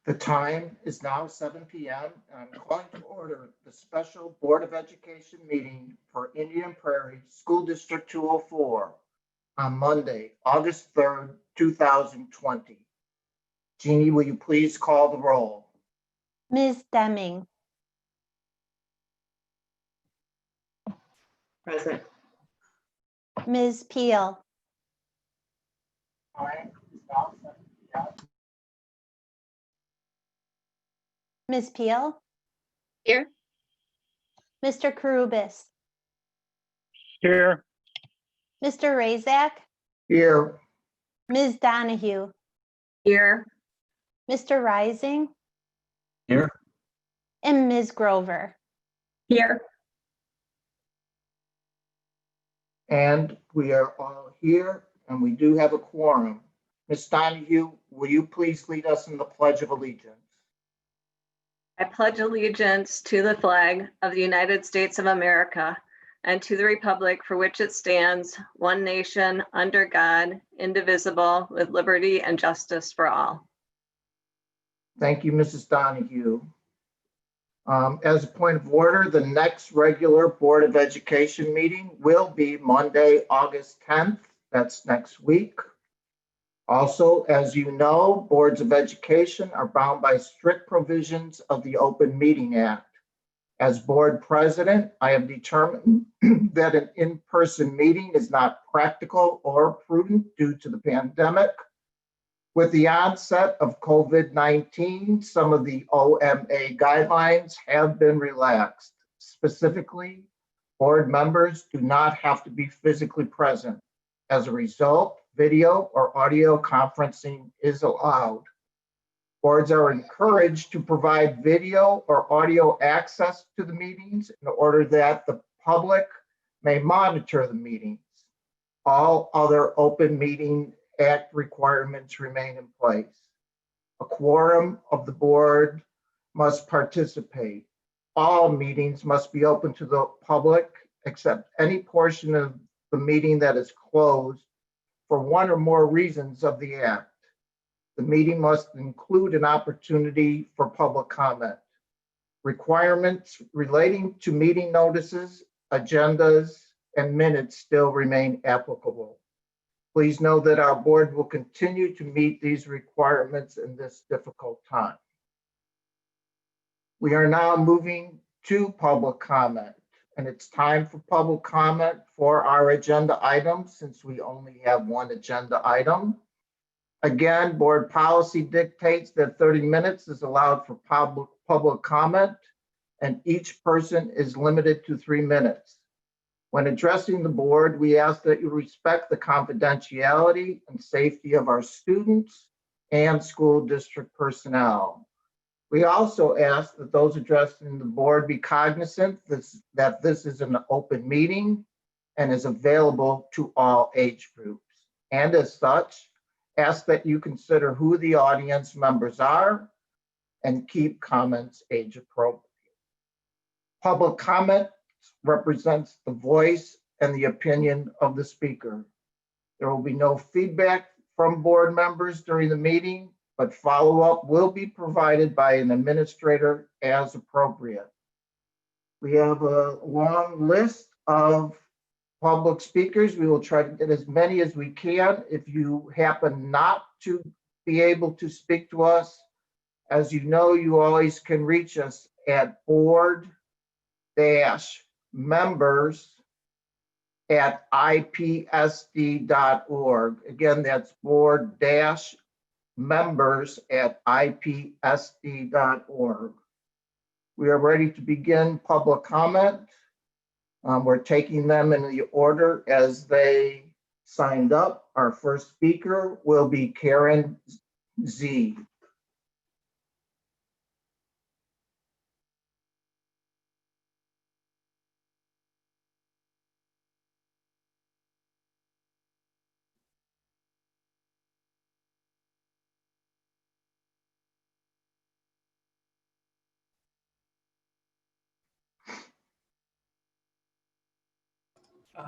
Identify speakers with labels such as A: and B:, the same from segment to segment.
A: The time is now 7 p.m. and I'm calling to order the special Board of Education meeting for Indian Prairie School District 204 on Monday, August 3rd, 2020. Jeannie, will you please call the roll?
B: Ms. Deming.
C: Present.
B: Ms. Peel.
A: Time is now 7 p.m.
B: Ms. Peel.
C: Here.
B: Mr. Karubis.
D: Here.
B: Mr. Razak.
A: Here.
B: Ms. Donahue.
C: Here.
B: Mr. Rising.
D: Here.
B: And Ms. Grover.
C: Here.
A: And we are all here and we do have a quorum. Ms. Donahue, will you please lead us in the Pledge of Allegiance?
C: I pledge allegiance to the flag of the United States of America and to the republic for which it stands, one nation, under God, indivisible, with liberty and justice for all.
A: Thank you, Mrs. Donahue. As a point of order, the next regular Board of Education meeting will be Monday, August 10th. That's next week. Also, as you know, boards of education are bound by strict provisions of the Open Meeting Act. As board president, I have determined that an in-person meeting is not practical or prudent due to the pandemic. With the onset of COVID-19, some of the OMA guidelines have been relaxed. Specifically, board members do not have to be physically present. As a result, video or audio conferencing is allowed. Boards are encouraged to provide video or audio access to the meetings in order that the public may monitor the meetings. All other Open Meeting Act requirements remain in place. A quorum of the board must participate. All meetings must be open to the public except any portion of the meeting that is closed for one or more reasons of the act. The meeting must include an opportunity for public comment. Requirements relating to meeting notices, agendas, and minutes still remain applicable. Please know that our board will continue to meet these requirements in this difficult time. We are now moving to public comment, and it's time for public comment for our agenda items since we only have one agenda item. Again, board policy dictates that 30 minutes is allowed for public comment, and each person is limited to 3 minutes. When addressing the board, we ask that you respect the confidentiality and safety of our students and school district personnel. We also ask that those addressing the board be cognizant that this is an open meeting and is available to all age groups. And as such, ask that you consider who the audience members are and keep comments age appropriate. Public comment represents the voice and the opinion of the speaker. There will be no feedback from board members during the meeting, but follow-up will be provided by an administrator as appropriate. We have a long list of public speakers. We will try to get as many as we can. If you happen not to be able to speak to us, as you know, you always can reach us at board-members@ipsd.org. Again, that's board-members@ipsd.org. We are ready to begin public comment. We're taking them in the order as they signed up. Our first speaker will be Karen Z.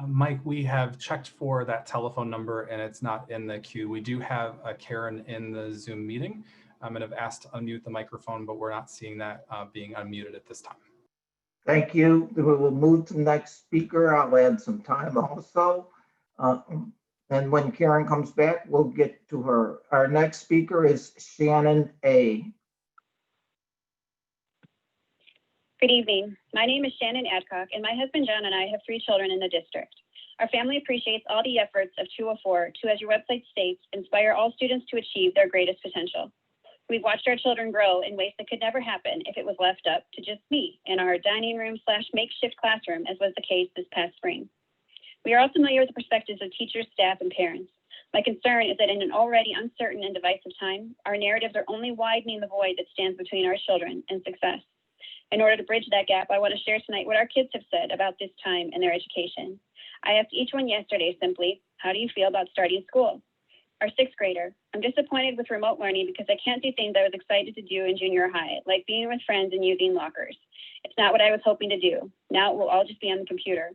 E: Mike, we have checked for that telephone number and it's not in the queue. We do have Karen in the Zoom meeting. and have asked to unmute the microphone, but we're not seeing that being unmuted at this time.
A: Thank you. We will move to the next speaker. I'll add some time also. And when Karen comes back, we'll get to her. Our next speaker is Shannon A.
F: Good evening. My name is Shannon Adcock, and my husband John and I have 3 children in the district. Our family appreciates all the efforts of 204 to, as your website states, inspire all students to achieve their greatest potential. We've watched our children grow in ways that could never happen if it was left up to just me in our dining room / makeshift classroom, as was the case this past spring. We are all familiar with the perspectives of teachers, staff, and parents. My concern is that in an already uncertain and divisive time, our narratives are only widening the void that stands between our children and success. In order to bridge that gap, I want to share tonight what our kids have said about this time in their education. I asked each one yesterday simply, how do you feel about starting school? Our 6th grader, I'm disappointed with remote learning because I can't do things I was excited to do in junior high, like being with friends and using lockers. It's not what I was hoping to do. Now it will all just be on the computer.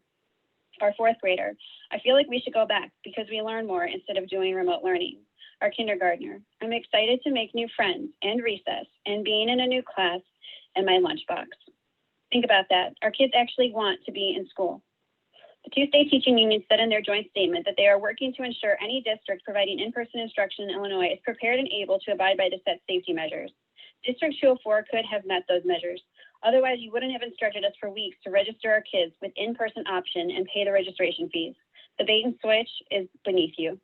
F: Our 4th grader, I feel like we should go back because we learn more instead of doing remote learning. Our kindergartner, I'm excited to make new friends and recess and being in a new class and my lunchbox. Think about that. Our kids actually want to be in school. The 2 state teaching unions said in their joint statement that they are working to ensure any district providing in-person instruction in Illinois is prepared and able to abide by the set safety measures. District 204 could have met those measures. Otherwise, you wouldn't have instructed us for weeks to register our kids with in-person option and pay the registration fees. The bait and switch is beneath you.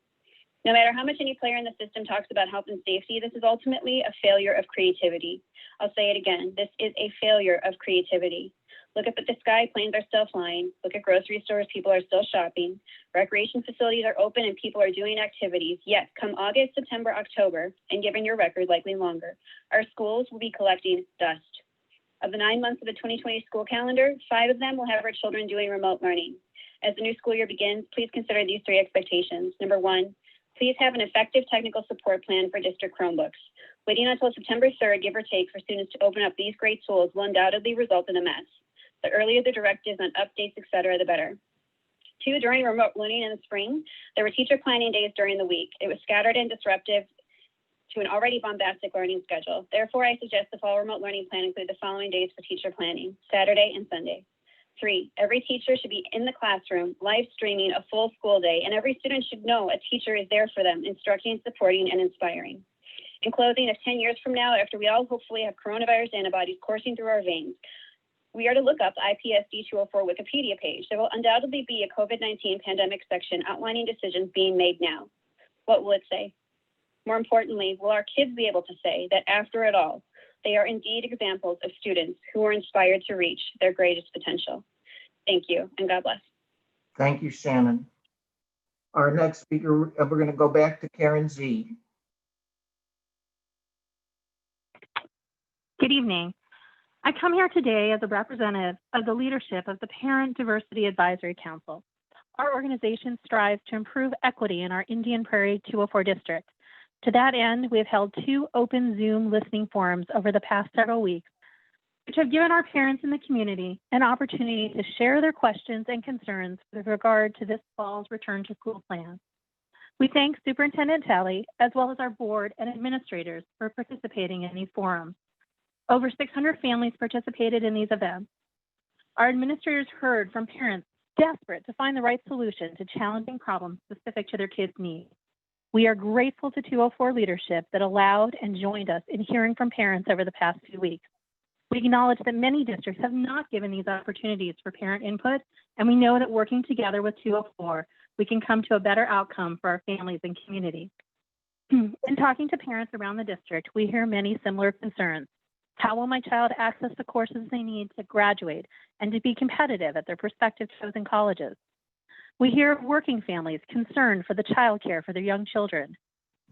F: No matter how much any player in the system talks about health and safety, this is ultimately a failure of creativity. I'll say it again, this is a failure of creativity. Look up at the sky, planes are still flying. Look at grocery stores, people are still shopping. Recreation facilities are open and people are doing activities. Yet, come August, September, October, and given your record, likely longer, our schools will be collecting dust. Of the 9 months of the 2020 school calendar, 5 of them will have our children doing remote learning. As the new school year begins, please consider these 3 expectations. Number 1, please have an effective technical support plan for district Chromebooks. Waiting until September 3rd, give or take, for students to open up these great tools will undoubtedly result in a mess. The earlier the directives on updates, etc., the better. 2, during remote learning in the spring, there were teacher planning days during the week. It was scattered and disruptive to an already bombastic learning schedule. Therefore, I suggest the fall remote learning plan include the following days for teacher planning: Saturday and Sunday. 3, every teacher should be in the classroom, live streaming a full school day, and every student should know a teacher is there for them, instructing, supporting, and inspiring. In closing, if 10 years from now, after we all hopefully have coronavirus antibodies coursing through our veins, we are to look up the IPSD 204 Wikipedia page, there will undoubtedly be a COVID-19 pandemic section outlining decisions being made now. What will it say? More importantly, will our kids be able to say that after it all, they are indeed examples of students who were inspired to reach their greatest potential? Thank you, and God bless.
A: Thank you, Shannon. Our next speaker, we're going to go back to Karen Z.
G: Good evening. I come here today as a representative of the leadership of the Parent Diversity Advisory Council. Our organization strives to improve equity in our Indian Prairie 204 district. To that end, we have held 2 open Zoom listening forums over the past several weeks, which have given our parents in the community an opportunity to share their questions and concerns with regard to this fall's return to school plan. We thank Superintendent Talley, as well as our board and administrators, for participating in these forums. Over 600 families participated in these events. Our administrators heard from parents desperate to find the right solution to challenging problems specific to their kids' needs. We are grateful to 204 leadership that allowed and joined us in hearing from parents over the past few weeks. We acknowledge that many districts have not given these opportunities for parent input, and we know that working together with 204, we can come to a better outcome for our families and community. In talking to parents around the district, we hear many similar concerns. How will my child access the courses they need to graduate and to be competitive at their prospective chosen colleges? We hear of working families concerned for the childcare for their young children.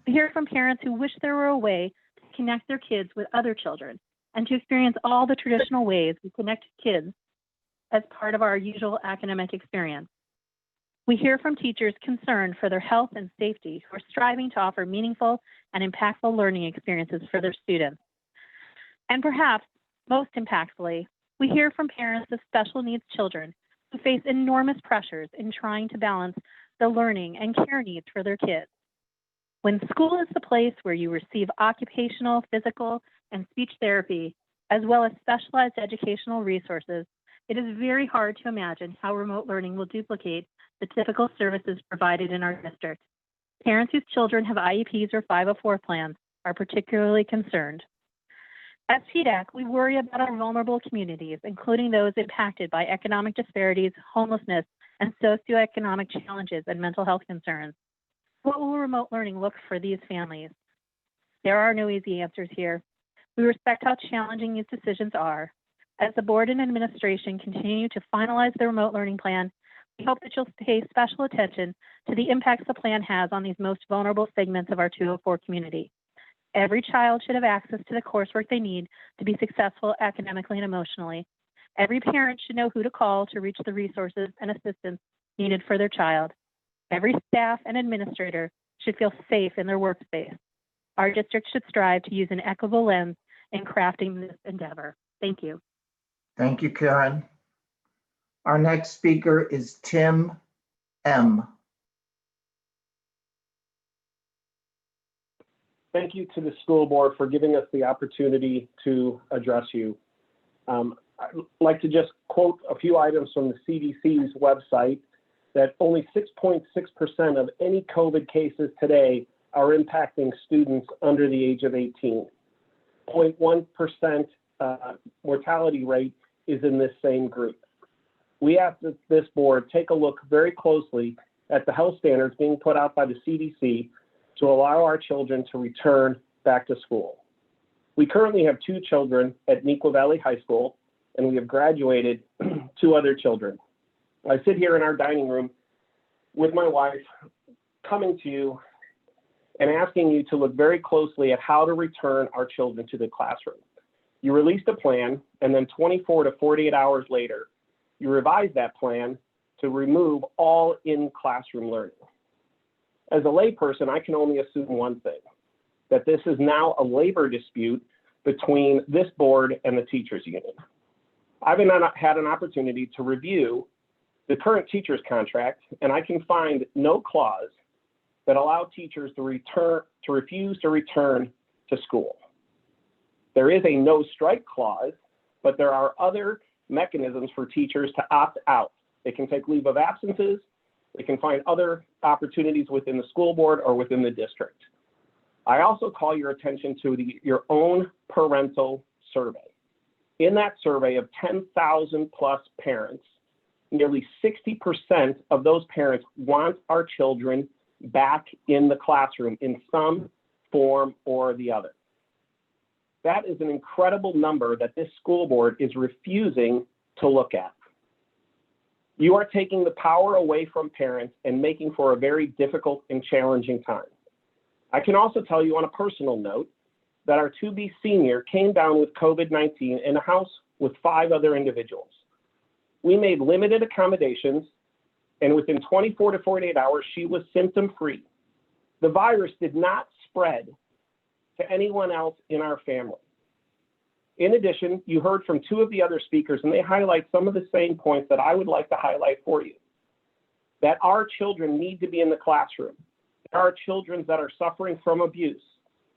G: We hear from parents who wish there were a way to connect their kids with other children and to experience all the traditional ways we connect kids as part of our usual academic experience. We hear from teachers concerned for their health and safety who are striving to offer meaningful and impactful learning experiences for their students. And perhaps most impactfully, we hear from parents of special needs children who face enormous pressures in trying to balance the learning and care needs for their kids. When school is the place where you receive occupational, physical, and speech therapy, as well as specialized educational resources, it is very hard to imagine how remote learning will duplicate the typical services provided in our district. Parents whose children have IEPs or 504 plans are particularly concerned. As PDAC, we worry about our vulnerable communities, including those impacted by economic disparities, homelessness, and socioeconomic challenges and mental health concerns. What will remote learning look for these families? There are no easy answers here. We respect how challenging these decisions are. As the board and administration continue to finalize the remote learning plan, we hope that you'll pay special attention to the impacts the plan has on these most vulnerable segments of our 204 community. Every child should have access to the coursework they need to be successful academically and emotionally. Every parent should know who to call to reach the resources and assistance needed for their child. Every staff and administrator should feel safe in their workspace. Our district should strive to use an equitable lens in crafting this endeavor. Thank you.
A: Thank you, Karen. Our next speaker is Tim M.
H: Thank you to the school board for giving us the opportunity to address you. I'd like to just quote a few items from the CDC's website that only 6.6% of any COVID cases today are impacting students under the age of 18. 0.1% mortality rate is in this same group. We ask that this board take a look very closely at the health standards being put out by the CDC to allow our children to return back to school. We currently have 2 children at Neuqua Valley High School, and we have graduated 2 other children. I sit here in our dining room with my wife, coming to you and asking you to look very closely at how to return our children to the classroom. You released a plan, and then 24 to 48 hours later, you revised that plan to remove all in-classroom learning. As a layperson, I can only assume one thing, that this is now a labor dispute between this board and the teachers union. I've had an opportunity to review the current teachers contract, and I can find no clause that allow teachers to refuse to return to school. There is a no strike clause, but there are other mechanisms for teachers to opt out. They can take leave of absences. They can find other opportunities within the school board or within the district. I also call your attention to your own parental survey. In that survey of 10,000 plus parents, nearly 60% of those parents want our children back in the classroom in some form or the other. That is an incredible number that this school board is refusing to look at. You are taking the power away from parents and making for a very difficult and challenging time. I can also tell you on a personal note that our 2B senior came down with COVID-19 in a house with 5 other individuals. We made limited accommodations, and within 24 to 48 hours, she was symptom-free. The virus did not spread to anyone else in our family. In addition, you heard from 2 of the other speakers, and they highlight some of the same points that I would like to highlight for you. That our children need to be in the classroom. There are children that are suffering from abuse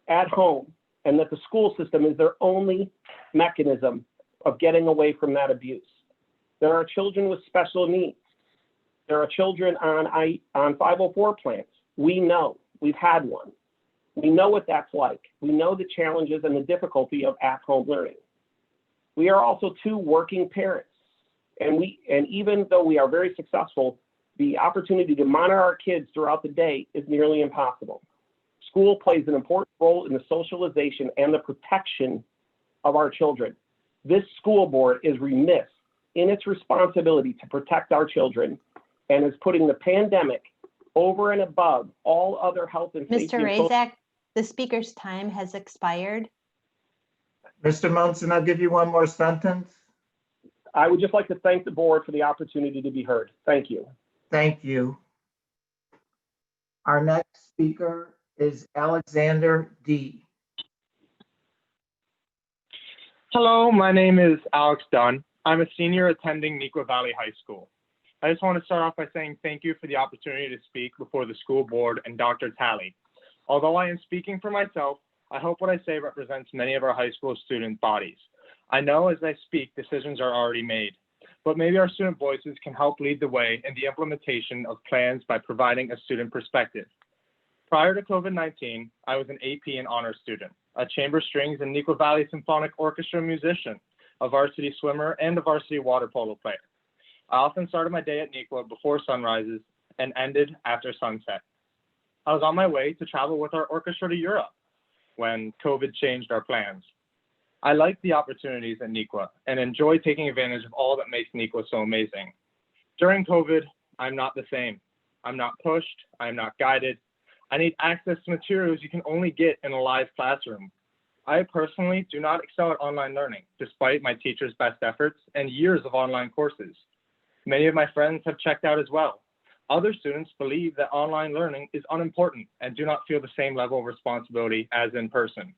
H: at home, and that the school system is their only mechanism of getting away from that abuse. There are children with special needs. There are children on 504 plans. We know, we've had one. We know what that's like. We know the challenges and the difficulty of at-home learning. We are also 2 working parents. And even though we are very successful, the opportunity to monitor our kids throughout the day is nearly impossible. School plays an important role in the socialization and the protection of our children. This school board is remiss in its responsibility to protect our children and is putting the pandemic over and above all other health and safety.
B: Mr. Razak, the speaker's time has expired.
A: Mr. Munson, I'll give you one more sentence.
H: I would just like to thank the board for the opportunity to be heard. Thank you.
A: Thank you. Our next speaker is Alexander D.
I: Hello, my name is Alex Dunn. I'm a senior attending Neuqua Valley High School. I just want to start off by saying thank you for the opportunity to speak before the school board and Dr. Talley. Although I am speaking for myself, I hope what I say represents many of our high school student bodies. I know as I speak, decisions are already made, but maybe our student voices can help lead the way in the implementation of plans by providing a student perspective. Prior to COVID-19, I was an AP and honors student, a chamber strings and Neuqua Valley Symphonic Orchestra musician, a varsity swimmer, and a varsity water polo player. I often started my day at Neuqua before sunrises and ended after sunset. I was on my way to travel with our orchestra to Europe when COVID changed our plans. I like the opportunities at Neuqua and enjoy taking advantage of all that makes Neuqua so amazing. During COVID, I'm not the same. I'm not pushed, I'm not guided. I need access to materials you can only get in a live classroom. I personally do not excel at online learning, despite my teacher's best efforts and years of online courses. Many of my friends have checked out as well. Other students believe that online learning is unimportant and do not feel the same level of responsibility as in person.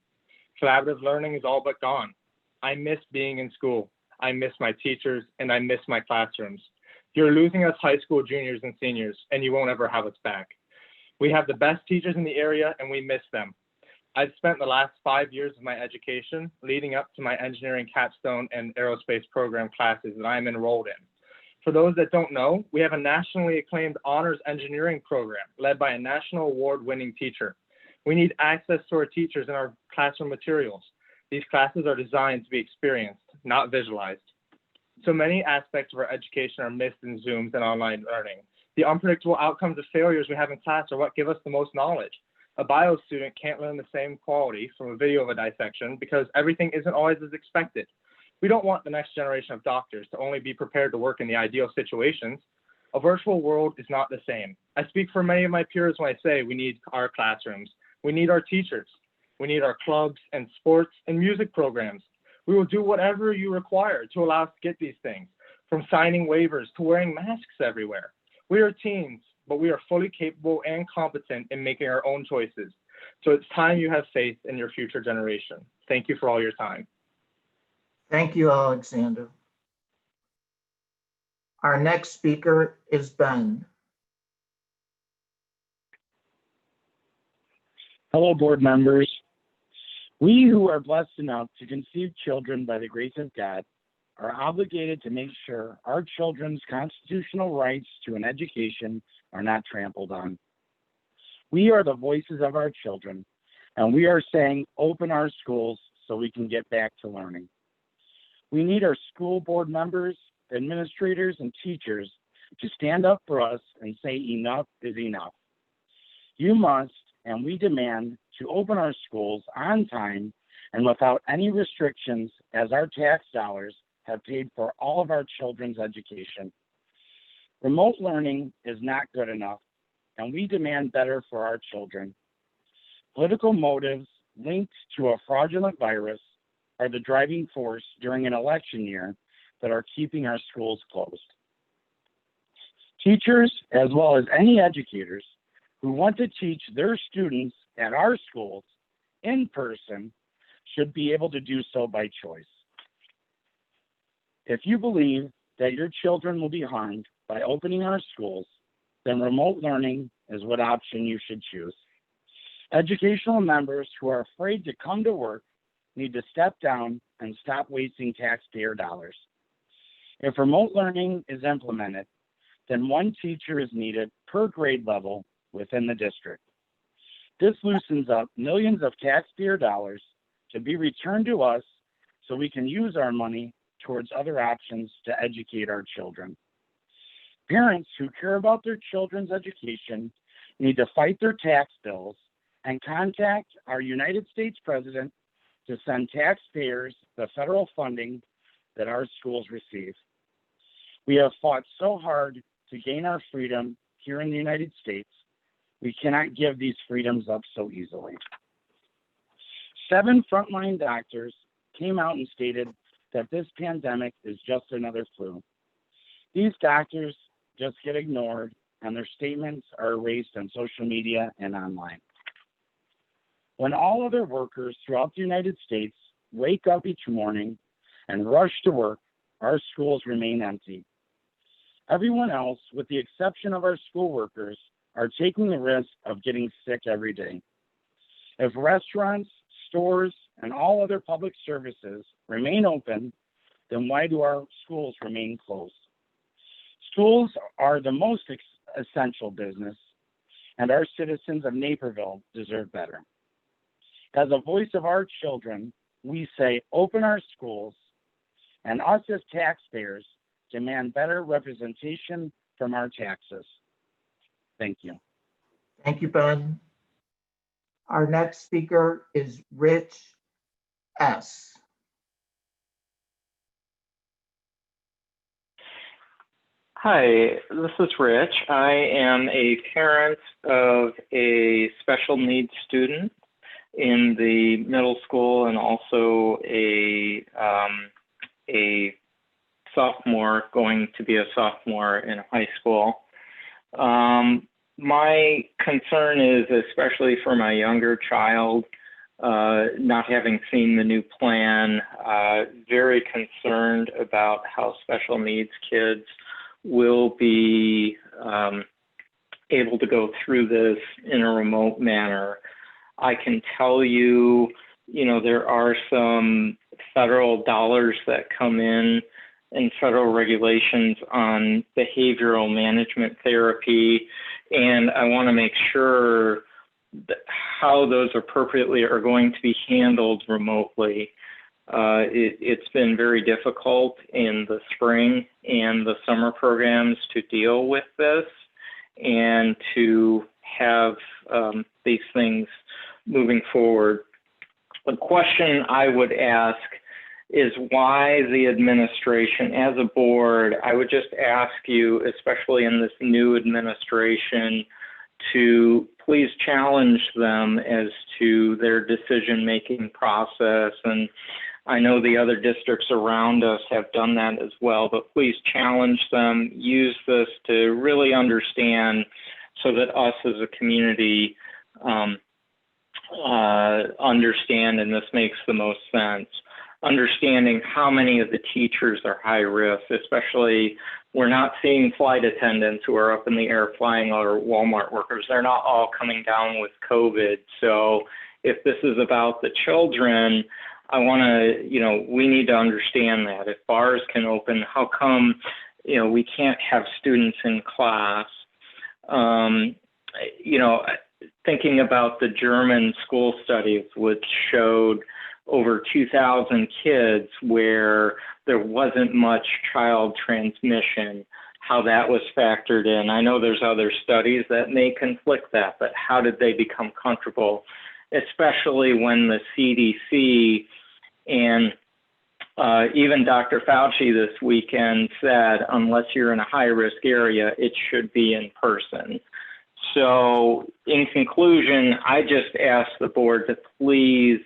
I: Collaborative learning is all but gone. I miss being in school. I miss my teachers and I miss my classrooms. You're losing us high school juniors and seniors, and you won't ever have us back. We have the best teachers in the area and we miss them. I've spent the last 5 years of my education leading up to my engineering capstone and aerospace program classes that I'm enrolled in. For those that don't know, we have a nationally acclaimed honors engineering program led by a national award-winning teacher. We need access to our teachers and our classroom materials. These classes are designed to be experienced, not visualized. So many aspects of our education are missed in Zooms and online learning. The unpredictable outcomes of failures we have in class are what give us the most knowledge. A bio student can't learn the same quality from a video of a dissection because everything isn't always as expected. We don't want the next generation of doctors to only be prepared to work in the ideal situations. A virtual world is not the same. I speak for many of my peers when I say we need our classrooms. We need our teachers. We need our clubs and sports and music programs. We will do whatever you require to allow us to get these things, from signing waivers to wearing masks everywhere. We are teens, but we are fully capable and competent in making our own choices. So it's time you have faith in your future generation. Thank you for all your time.
A: Thank you, Alexander. Our next speaker is Ben.
J: Hello, board members. We who are blessed enough to conceive children by the grace of God are obligated to make sure our children's constitutional rights to an education are not trampled on. We are the voices of our children, and we are saying open our schools so we can get back to learning. We need our school board members, administrators, and teachers to stand up for us and say enough is enough. You must, and we demand, to open our schools on time and without any restrictions, as our tax dollars have paid for all of our children's education. Remote learning is not good enough, and we demand better for our children. Political motives linked to a fraudulent virus are the driving force during an election year that are keeping our schools closed. Teachers, as well as any educators who want to teach their students at our schools in person, should be able to do so by choice. If you believe that your children will be harmed by opening our schools, then remote learning is what option you should choose. Educational members who are afraid to come to work need to step down and stop wasting taxpayer dollars. If remote learning is implemented, then one teacher is needed per grade level within the district. This loosens up millions of taxpayer dollars to be returned to us so we can use our money towards other options to educate our children. Parents who care about their children's education need to fight their tax bills and contact our United States President to send taxpayers the federal funding that our schools receive. We have fought so hard to gain our freedom here in the United States. We cannot give these freedoms up so easily. 7 frontline doctors came out and stated that this pandemic is just another flu. These doctors just get ignored and their statements are erased on social media and online. When all other workers throughout the United States wake up each morning and rush to work, our schools remain empty. Everyone else, with the exception of our school workers, are taking the risk of getting sick every day. If restaurants, stores, and all other public services remain open, then why do our schools remain closed? Schools are the most essential business, and our citizens of Naperville deserve better. As a voice of our children, we say open our schools, and us as taxpayers demand better representation from our taxes. Thank you.
A: Thank you, Ben. Our next speaker is Rich S.
K: Hi, this is Rich. I am a parent of a special needs student in the middle school and also a sophomore, going to be a sophomore in high school. My concern is, especially for my younger child, not having seen the new plan, very concerned about how special needs kids will be able to go through this in a remote manner. I can tell you, there are some federal dollars that come in and federal regulations on behavioral management therapy, and I want to make sure that how those appropriately are going to be handled remotely. It's been very difficult in the spring and the summer programs to deal with this and to have these things moving forward. The question I would ask is why the administration, as a board, I would just ask you, especially in this new administration, to please challenge them as to their decision-making process. And I know the other districts around us have done that as well, but please challenge them, use this to really understand so that us as a community understand, and this makes the most sense, understanding how many of the teachers are high risk, especially we're not seeing flight attendants who are up in the air flying, or Walmart workers. They're not all coming down with COVID. So if this is about the children, I want to, we need to understand that. If bars can open, how come, we can't have students in class? Thinking about the German school studies, which showed over 2,000 kids where there wasn't much child transmission, how that was factored in. I know there's other studies that may conflict that, but how did they become comfortable, especially when the CDC and even Dr. Fauci this weekend said, unless you're in a high-risk area, it should be in person. So in conclusion, I just ask the board to please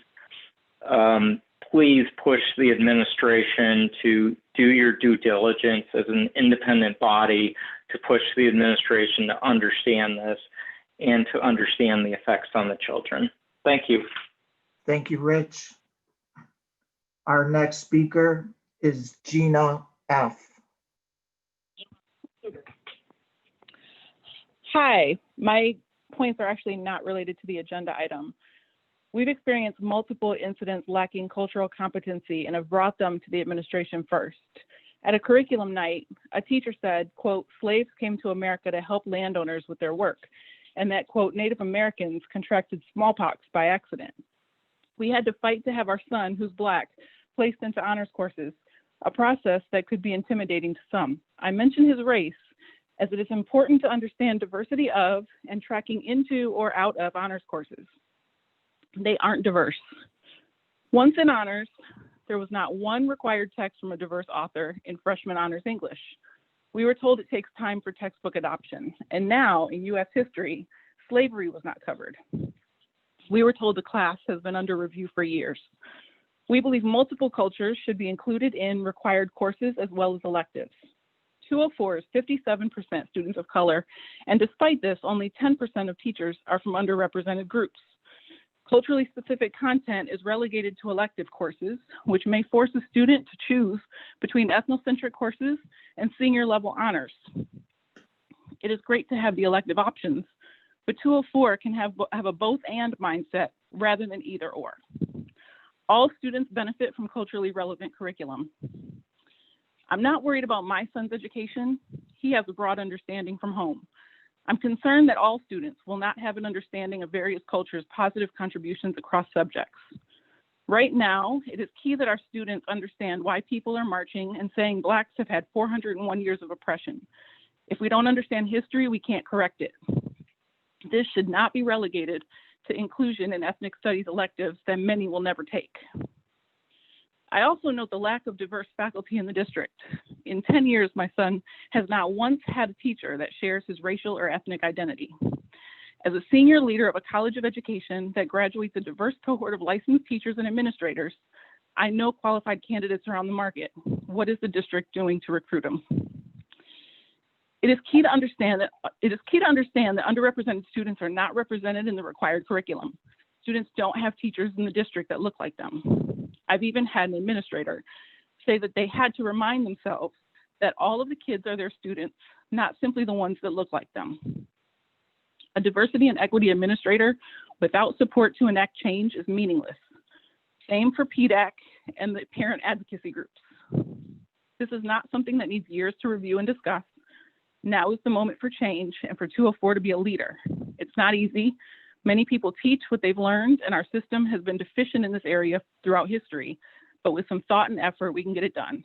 K: push the administration to do your due diligence as an independent body, to push the administration to understand this and to understand the effects on the children. Thank you.
A: Thank you, Rich. Our next speaker is Gina F.
L: Hi, my points are actually not related to the agenda item. We've experienced multiple incidents lacking cultural competency and have brought them to the administration first. At a curriculum night, a teacher said, quote, slaves came to America to help landowners with their work, and that, quote, Native Americans contracted smallpox by accident. We had to fight to have our son, who's Black, placed into honors courses, a process that could be intimidating to some. I mention his race as it is important to understand diversity of and tracking into or out of honors courses. They aren't diverse. Once in honors, there was not one required text from a diverse author in freshman honors English. We were told it takes time for textbook adoption. And now in US history, slavery was not covered. We were told the class has been under review for years. We believe multiple cultures should be included in required courses as well as electives. 204 is 57% students of color, and despite this, only 10% of teachers are from underrepresented groups. Culturally specific content is relegated to elective courses, which may force a student to choose between ethnocentric courses and senior level honors. It is great to have the elective options, but 204 can have a both and mindset rather than either or. All students benefit from culturally relevant curriculum. I'm not worried about my son's education. He has a broad understanding from home. I'm concerned that all students will not have an understanding of various cultures' positive contributions across subjects. Right now, it is key that our students understand why people are marching and saying Blacks have had 401 years of oppression. If we don't understand history, we can't correct it. This should not be relegated to inclusion in ethnic studies electives that many will never take. I also note the lack of diverse faculty in the district. In 10 years, my son has not once had a teacher that shares his racial or ethnic identity. As a senior leader of a college of education that graduates a diverse cohort of licensed teachers and administrators, I know qualified candidates are on the market. What is the district doing to recruit them? It is key to understand that underrepresented students are not represented in the required curriculum. Students don't have teachers in the district that look like them. I've even had an administrator say that they had to remind themselves that all of the kids are their students, not simply the ones that look like them. A diversity and equity administrator without support to enact change is meaningless. Same for PDAC and the parent advocacy groups. This is not something that needs years to review and discuss. Now is the moment for change and for 204 to be a leader. It's not easy. Many people teach what they've learned, and our system has been deficient in this area throughout history, but with some thought and effort, we can get it done.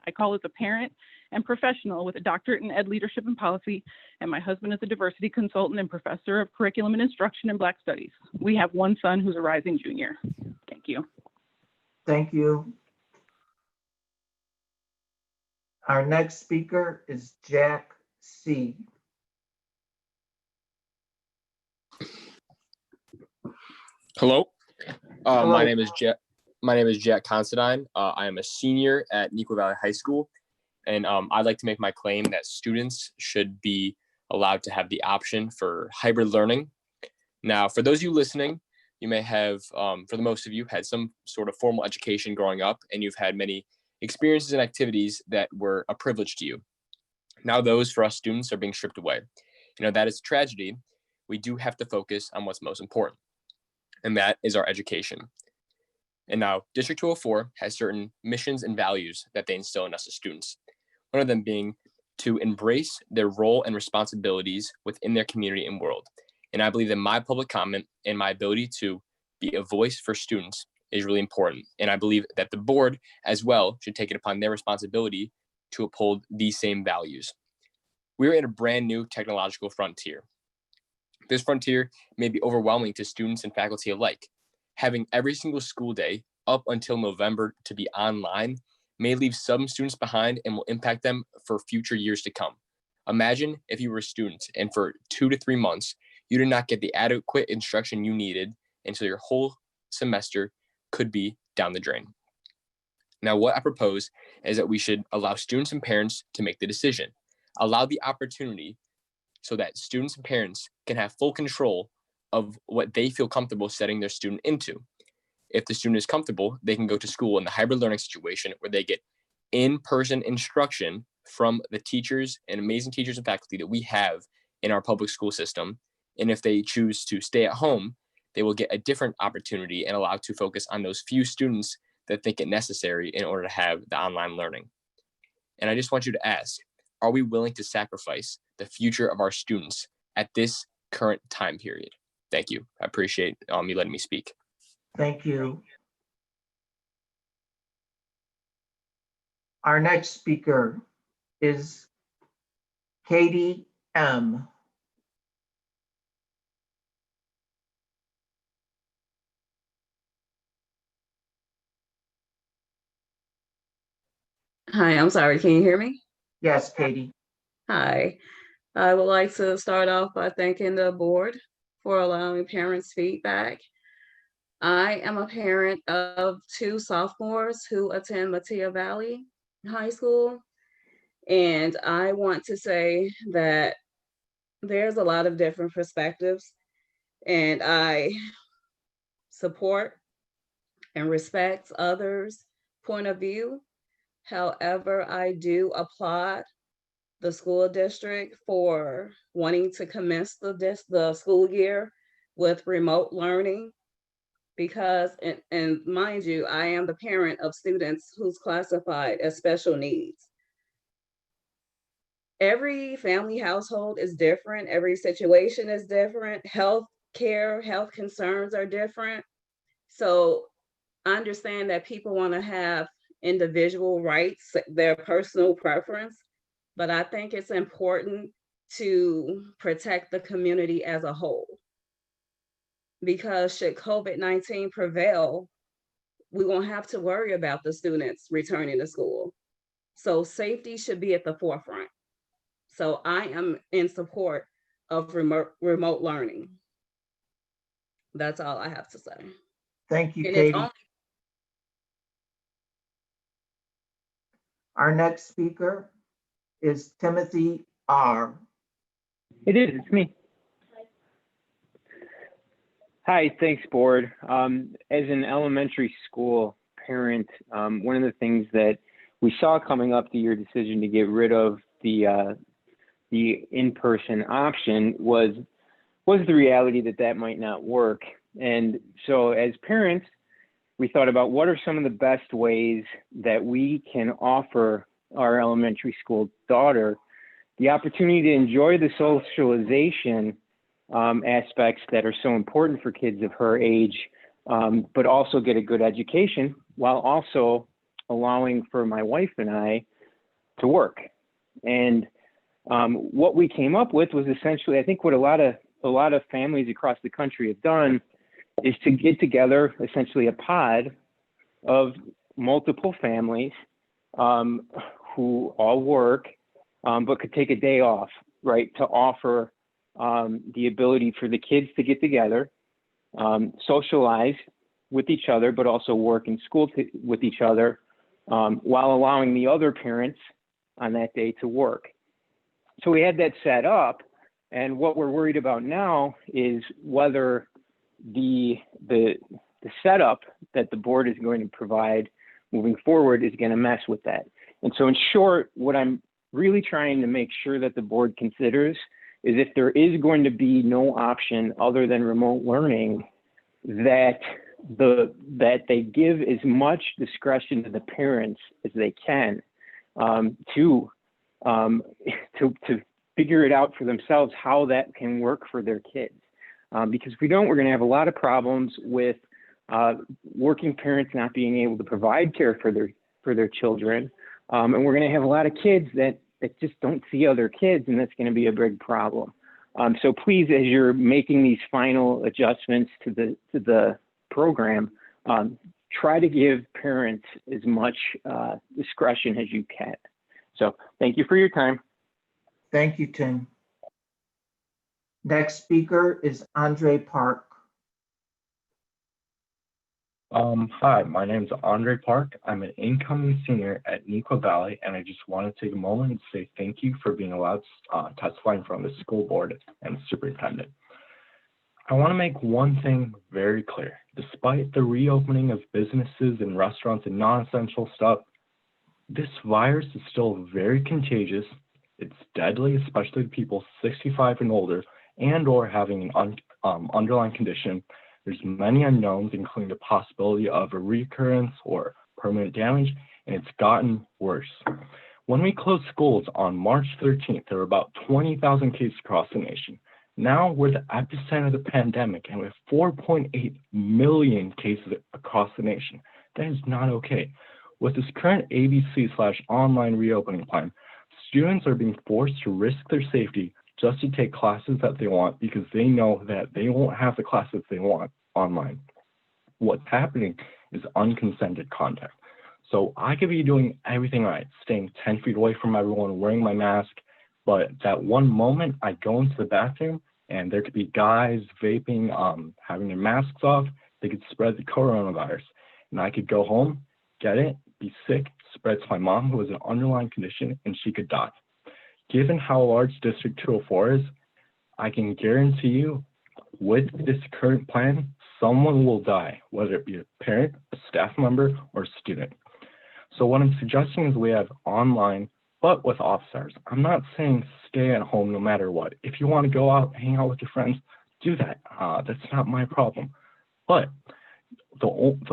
L: I call as a parent and professional with a doctorate in ed leadership and policy, and my husband is a diversity consultant and professor of curriculum and instruction in Black studies. We have one son who's a rising junior. Thank you.
A: Thank you. Our next speaker is Jack C.
M: Hello.
A: Hello.
M: My name is Jack Considine. I am a senior at Neuqua Valley High School, and I'd like to make my claim that students should be allowed to have the option for hybrid learning. Now, for those of you listening, you may have, for the most of you, had some sort of formal education growing up, and you've had many experiences and activities that were a privilege to you. Now those for us students are being stripped away. You know, that is a tragedy. We do have to focus on what's most important, and that is our education. And now District 204 has certain missions and values that they instill in us as students. One of them being to embrace their role and responsibilities within their community and world. And I believe that my public comment and my ability to be a voice for students is really important. And I believe that the board as well should take it upon their responsibility to uphold these same values. We're in a brand new technological frontier. This frontier may be overwhelming to students and faculty alike. Having every single school day up until November to be online may leave some students behind and will impact them for future years to come. Imagine if you were a student and for 2 to 3 months, you did not get the adequate instruction you needed, and so your whole semester could be down the drain. Now, what I propose is that we should allow students and parents to make the decision, allow the opportunity so that students and parents can have full control of what they feel comfortable setting their student into. If the student is comfortable, they can go to school in the hybrid learning situation where they get in-person instruction from the teachers and amazing teachers and faculty that we have in our public school system. And if they choose to stay at home, they will get a different opportunity and allowed to focus on those few students that think it necessary in order to have the online learning. And I just want you to ask, are we willing to sacrifice the future of our students at this current time period? Thank you. I appreciate you letting me speak.
A: Thank you. Our next speaker is Katie M.
N: Hi, I'm sorry, can you hear me?
A: Yes, Katie.
N: Hi, I would like to start off by thanking the board for allowing parents' feedback. I am a parent of 2 sophomores who attend Mattia Valley High School, and I want to say that there's a lot of different perspectives, and I support and respect others' point of view. However, I do applaud the school district for wanting to commence the school year with remote learning. Because, and mind you, I am the parent of students who's classified as special needs. Every family household is different. Every situation is different. Health concerns are different. So I understand that people want to have individual rights, their personal preference, but I think it's important to protect the community as a whole. Because should COVID-19 prevail, we won't have to worry about the students returning to school. So safety should be at the forefront. So I am in support of remote learning. That's all I have to say.
A: Thank you,
N: And
A: Katie. Our next speaker is Timothy R.
O: It is, it's me. Hi, thanks, board. As an elementary school parent, one of the things that we saw coming up to your decision to get rid of the in-person option was the reality that might not work. And so as parents, we thought about what are some of the best ways that we can offer our elementary school daughter the opportunity to enjoy the socialization aspects that are so important for kids of her age, but also get a good education while also allowing for my wife and I to work. And what we came up with was essentially, I think what a lot of families across the country have done is to get together essentially a pod of multiple families who all work, but could take a day off, right, to offer the ability for the kids to get together, socialize with each other, but also work in school with each other, while allowing the other parents on that day to work. So we had that set up, and what we're worried about now is whether the setup that the board is going to provide moving forward is going to mess with that. And so in short, what I'm really trying to make sure that the board considers is if there is going to be no option other than remote learning, that they give as much discretion to the parents as they can to figure it out for themselves how that can work for their kids. Because if we don't, we're going to have a lot of problems with working parents not being able to provide care for their children, and we're going to have a lot of kids that just don't see other kids, and that's going to be a big problem. So please, as you're making these final adjustments to the program, try to give parents as much discretion as you can. So thank you for your time.
A: Thank you, Tim. Next speaker is Andre Park.
P: Hi, my name is Andre Park. I'm an incoming senior at Neuqua Valley, and I just want to take a moment and say thank you for being allowed to testify in front of the school board and the superintendent. I want to make one thing very clear. Despite the reopening of businesses and restaurants and non-essential stuff, this virus is still very contagious. It's deadly, especially to people 65 and older and or having an underlying condition. There's many unknowns, including the possibility of a recurrence or permanent damage, and it's gotten worse. When we closed schools on March 13th, there were about 20,000 cases across the nation. Now we're the epicenter of the pandemic, and we have 4.8 million cases across the nation. That is not okay. With this current ABC/online reopening plan, students are being forced to risk their safety just to take classes that they want because they know that they won't have the classes they want online. What's happening is unconsented contact. So I could be doing everything right, staying 10 feet away from everyone, wearing my mask, but that one moment I go into the bathroom and there could be guys vaping, having their masks off, they could spread the coronavirus. And I could go home, get it, be sick, spread to my mom who has an underlying condition, and she could die. Given how large District 204 is, I can guarantee you with this current plan, someone will die, whether it be a parent, a staff member, or a student. So what I'm suggesting is we have online But with office hours, I'm not saying stay at home no matter what. If you want to go out, hang out with your friends, do that. That's not my problem. But the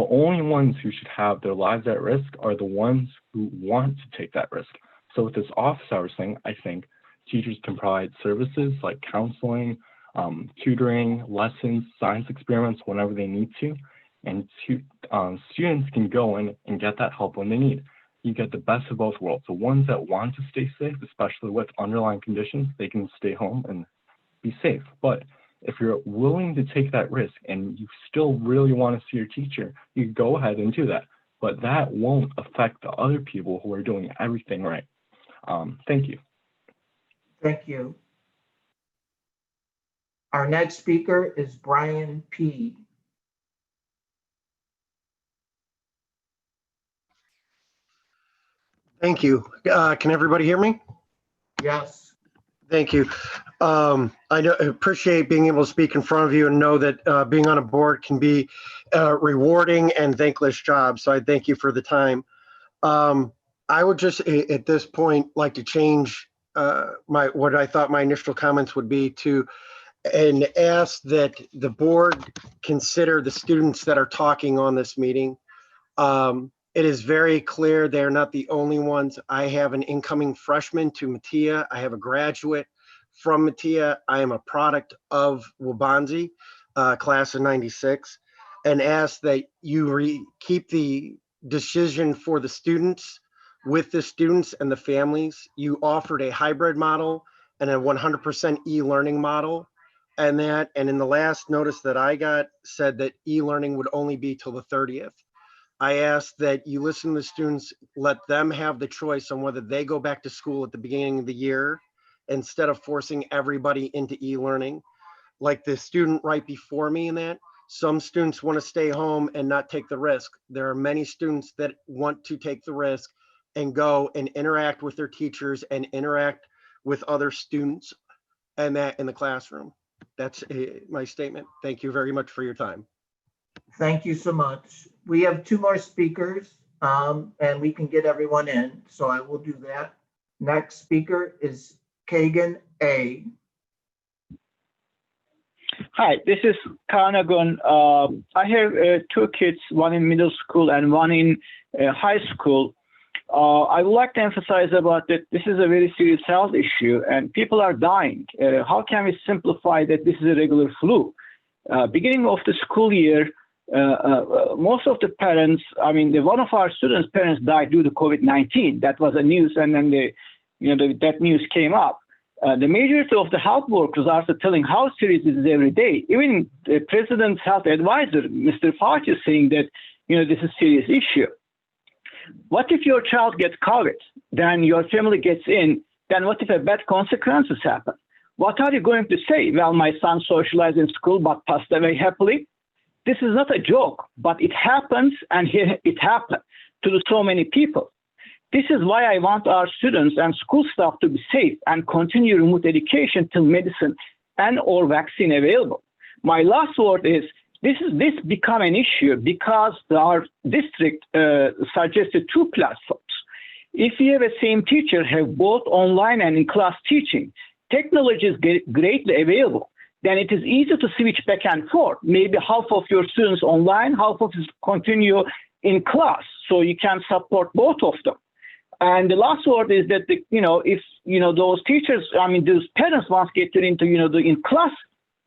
P: only ones who should have their lives at risk are the ones who want to take that risk. So with this office hours thing, I think teachers can provide services like counseling, tutoring, lessons, science experiments whenever they need to, and students can go in and get that help when they need. You get the best of both worlds. The ones that want to stay safe, especially with underlying conditions, they can stay home and be safe. But if you're willing to take that risk and you still really want to see your teacher, you go ahead and do that. But that won't affect the other people who are doing everything right. Thank you.
A: Thank you. Our next speaker is Brian P.
Q: Thank you. Can everybody hear me?
A: Yes.
Q: Thank you. I appreciate being able to speak in front of you and know that being on a board can be a rewarding and thankless job. So I thank you for the time. I would just at this point like to change what I thought my initial comments would be to and ask that the board consider the students that are talking on this meeting. It is very clear they're not the only ones. I have an incoming freshman to Matia. I have a graduate from Matia. I am a product of Wabanzi, class of 96, and ask that you keep the decision for the students with the students and the families. You offered a hybrid model and a 100% e-learning model. And in the last notice that I got said that e-learning would only be till the 30th. I ask that you listen to the students, let them have the choice on whether they go back to school at the beginning of the year instead of forcing everybody into e-learning. Like the student right before me in that, some students want to stay home and not take the risk. There are many students that want to take the risk and go and interact with their teachers and interact with other students and that in the classroom. That's my statement. Thank you very much for your time.
A: Thank you so much. We have two more speakers and we can get everyone in. So I will do that. Next speaker is Kagan A.
R: Hi, this is Kanagun. I have two kids, one in middle school and one in high school. I would like to emphasize about that this is a very serious health issue and people are dying. How can we simplify that this is a regular flu? Beginning of the school year, most of the parents, one of our students' parents died due to COVID-19. That was a news, and then that news came up. The majority of the health workers are telling how serious it is every day. Even the president's health advisor, Mr. Fauci, is saying that this is a serious issue. What if your child gets COVID, then your family gets in, then what if a bad consequences happen? What are you going to say? Well, my son socialized in school but passed away happily. This is not a joke, but it happens, and it happened to so many people. This is why I want our students and school staff to be safe and continue remote education till medicine and or vaccine available. My last word is, this become an issue because our district suggested two platforms. If you have a same teacher have both online and in-class teaching, technology is greatly available, then it is easy to switch back and forth. Maybe half of your students online, half of us continue in class, so you can support both of them. And the last word is that if those teachers, those parents want to get into the in class,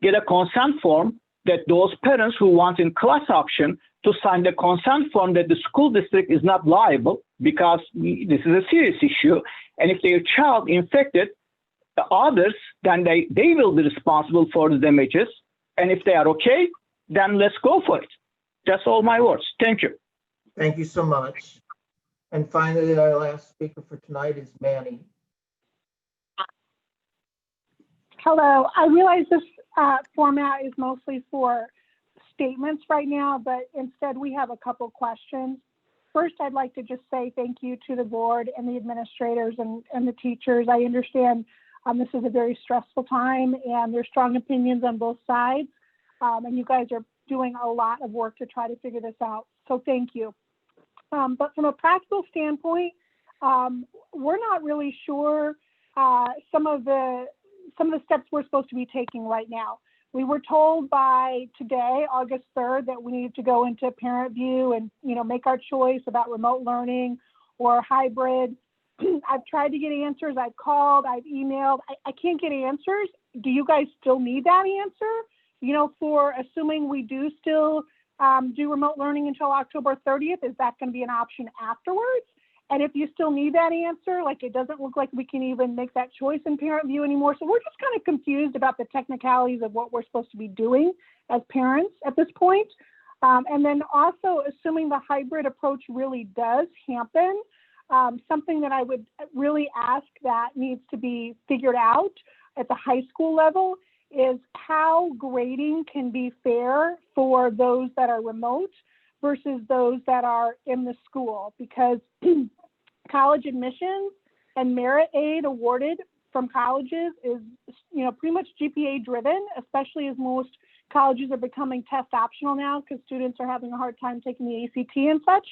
R: get a consent form that those parents who want in class option to sign the consent form that the school district is not liable because this is a serious issue, and if their child infected others, then they will be responsible for the damages. And if they are okay, then let's go for it. That's all my words. Thank you.
A: Thank you so much. And finally, our last speaker for tonight is Manny.
S: Hello. I realize this format is mostly for statements right now, but instead we have a couple questions. First, I'd like to just say thank you to the board and the administrators and the teachers. I understand this is a very stressful time and there's strong opinions on both sides. And you guys are doing a lot of work to try to figure this out. So thank you. But from a practical standpoint, we're not really sure some of the steps we're supposed to be taking right now. We were told by today, August 3rd, that we needed to go into parent view and, make our choice about remote learning or hybrid. I've tried to get answers. I've called, I've emailed. I can't get answers. Do you guys still need that answer? For assuming we do still do remote learning until October 30th, is that going to be an option afterwards? And if you still need that answer, it doesn't look like we can even make that choice in parent view anymore. So we're just kind of confused about the technicalities of what we're supposed to be doing as parents at this point. And then also assuming the hybrid approach really does happen, something that I would really ask that needs to be figured out at the high school level is how grading can be fair for those that are remote versus those that are in the school, because college admissions and merit aid awarded from colleges is, pretty much GPA driven, especially as most colleges are becoming test optional now because students are having a hard time taking the ACT and such.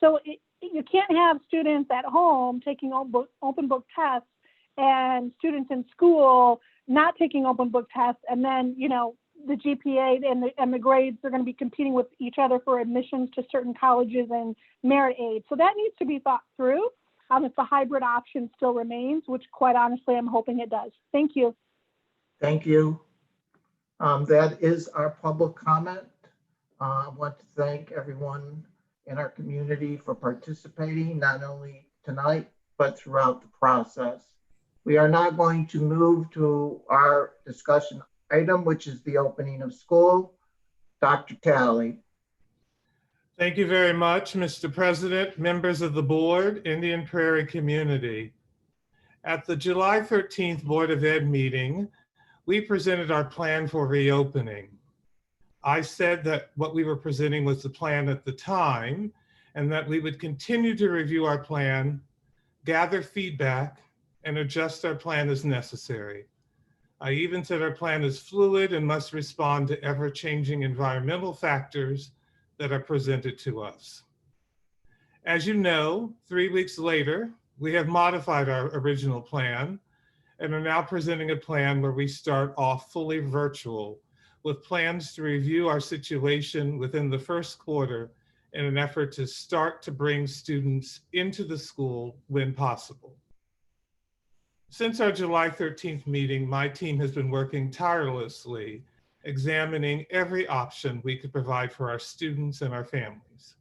S: So you can't have students at home taking open book tests and students in school not taking open book tests, and then, the GPA and the grades are going to be competing with each other for admissions to certain colleges and merit aid. So that needs to be thought through if the hybrid option still remains, which quite honestly, I'm hoping it does. Thank you.
A: Thank you. That is our public comment. I want to thank everyone in our community for participating, not only tonight, but throughout the process. We are now going to move to our discussion item, which is the opening of school. Dr. Talley.
T: Thank you very much, Mr. President, members of the board, Indian Prairie community. At the July 13th Board of Ed meeting, we presented our plan for reopening. I said that what we were presenting was the plan at the time, and that we would continue to review our plan, gather feedback, and adjust our plan as necessary. I even said our plan is fluid and must respond to ever-changing environmental factors that are presented to us. As you know, 3 weeks later, we have modified our original plan and are now presenting a plan where we start off fully virtual with plans to review our situation within the first quarter in an effort to start to bring students into the school when possible. Since our July 13th meeting, my team has been working tirelessly, examining every option we could provide for our students and our families.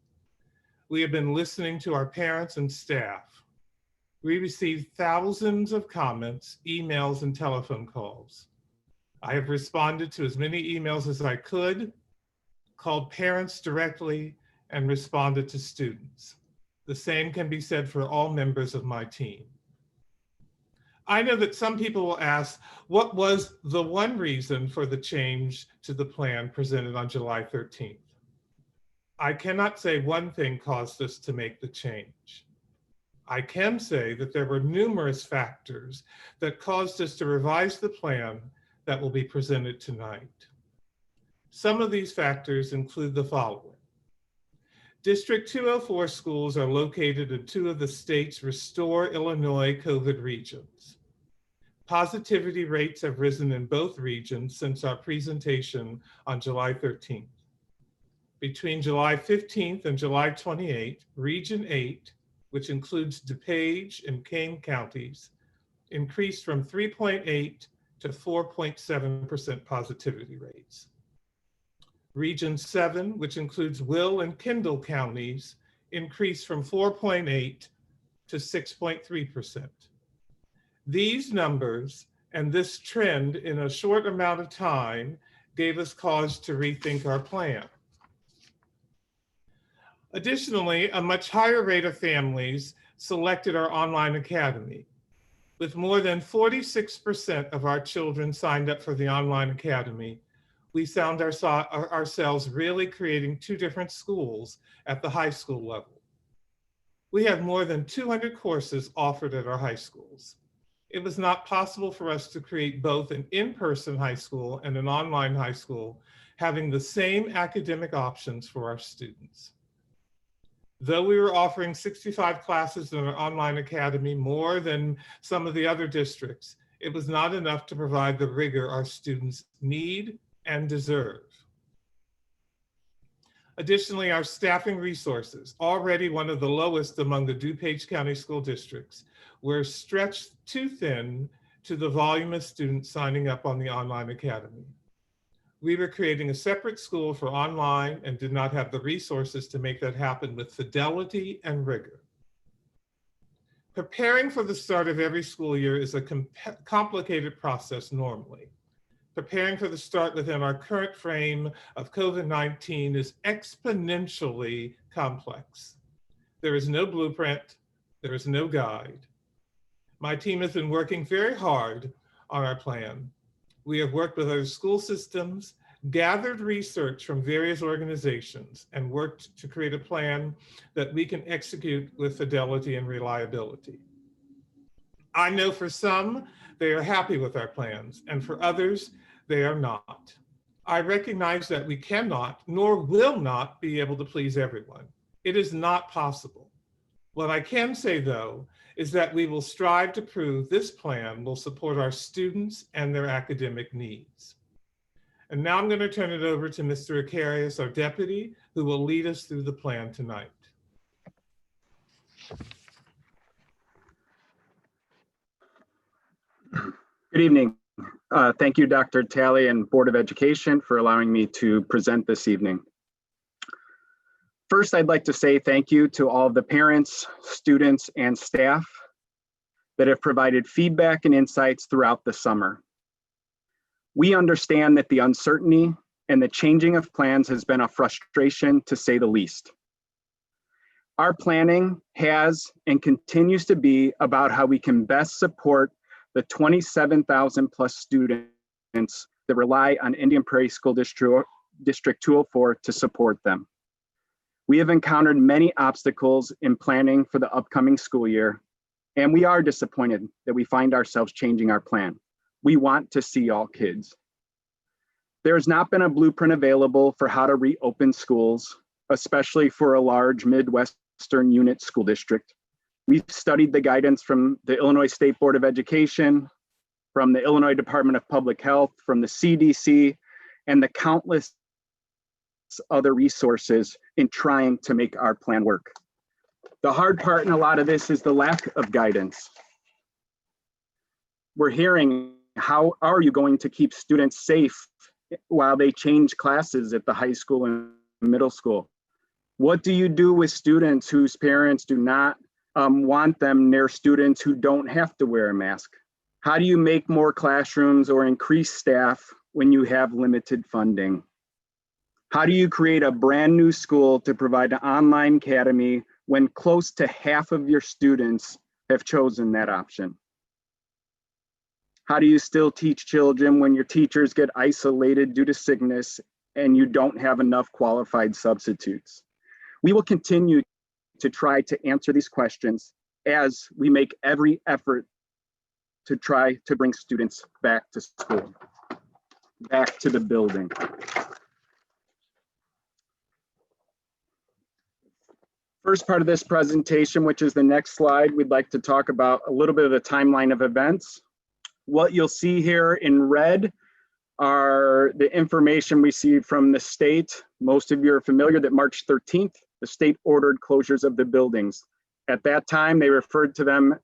T: We have been listening to our parents and staff. We received thousands of comments, emails, and telephone calls. I have responded to as many emails as I could, called parents directly, and responded to students. The same can be said for all members of my team. I know that some people will ask, what was the one reason for the change to the plan presented on July 13th? I cannot say one thing caused us to make the change. I can say that there were numerous factors that caused us to revise the plan that will be presented tonight. Some of these factors include the following. District 204 schools are located in 2 of the state's Restore Illinois COVID regions. Positivity rates have risen in both regions since our presentation on July 13th. Between July 15th and July 28th, Region 8, which includes DuPage and Kane counties, increased from 3.8 to 4.7% positivity rates. Region 7, which includes Will and Kendall counties, increased from 4.8 to 6.3%. These numbers and this trend in a short amount of time gave us cause to rethink our plan. Additionally, a much higher rate of families selected our online academy. With more than 46% of our children signed up for the online academy, we found ourselves really creating 2 different schools at the high school level. We have more than 200 courses offered at our high schools. It was not possible for us to create both an in-person high school and an online high school, having the same academic options for our students. Though we were offering 65 classes in our online academy, more than some of the other districts, it was not enough to provide the rigor our students need and deserve. Additionally, our staffing resources, already one of the lowest among the DuPage County school districts, were stretched too thin to the volume of students signing up on the online academy. We were creating a separate school for online and did not have the resources to make that happen with fidelity and rigor. Preparing for the start of every school year is a complicated process normally. Preparing for the start within our current frame of COVID-19 is exponentially complex. There is no blueprint, there is no guide. My team has been working very hard on our plan. We have worked with other school systems, gathered research from various organizations, and worked to create a plan that we can execute with fidelity and reliability. I know for some, they are happy with our plans, and for others, they are not. I recognize that we cannot, nor will not, be able to please everyone. It is not possible. What I can say, though, is that we will strive to prove this plan will support our students and their academic needs. And now I'm going to turn it over to Mr. Akarius, our deputy, who will lead us through the plan tonight.
U: Good evening. Thank you, Dr. Talley and Board of Education, for allowing me to present this evening. First, I'd like to say thank you to all of the parents, students, and staff that have provided feedback and insights throughout the summer. We understand that the uncertainty and the changing of plans has been a frustration, to say the least. Our planning has and continues to be about how we can best support the 27,000 plus students that rely on Indian Prairie School District 204 to support them. We have encountered many obstacles in planning for the upcoming school year, and we are disappointed that we find ourselves changing our plan. We want to see all kids. There has not been a blueprint available for how to reopen schools, especially for a large Midwestern unit school district. We've studied the guidance from the Illinois State Board of Education, from the Illinois Department of Public Health, from the CDC, and the countless other resources in trying to make our plan work. The hard part in a lot of this is the lack of guidance. We're hearing, how are you going to keep students safe while they change classes at the high school and middle school? What do you do with students whose parents do not want them near students who don't have to wear a mask? How do you make more classrooms or increase staff when you have limited funding? How do you create a brand new school to provide an online academy when close to half of your students have chosen that option? How do you still teach children when your teachers get isolated due to sickness and you don't have enough qualified substitutes? We will continue to try to answer these questions as we make every effort to try to bring students back to school, back to the building. First part of this presentation, which is the next slide, we'd like to talk about a little bit of the timeline of events. What you'll see here in red are the information we see from the state. Most of you are familiar that March 13th, the state ordered closures of the buildings. At that time, they referred to them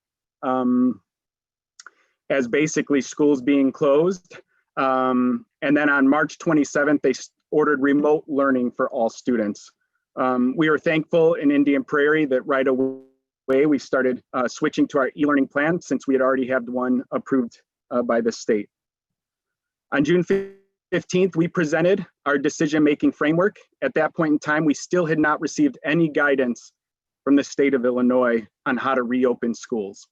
U: as basically schools being closed. And then on March 27th, they ordered remote learning for all students. We are thankful in Indian Prairie that right away we started switching to our e-learning plan, since we had already had one approved by the state. On June 15th, we presented our decision-making framework. At that point in time, we still had not received any guidance from the state of Illinois on how to reopen schools.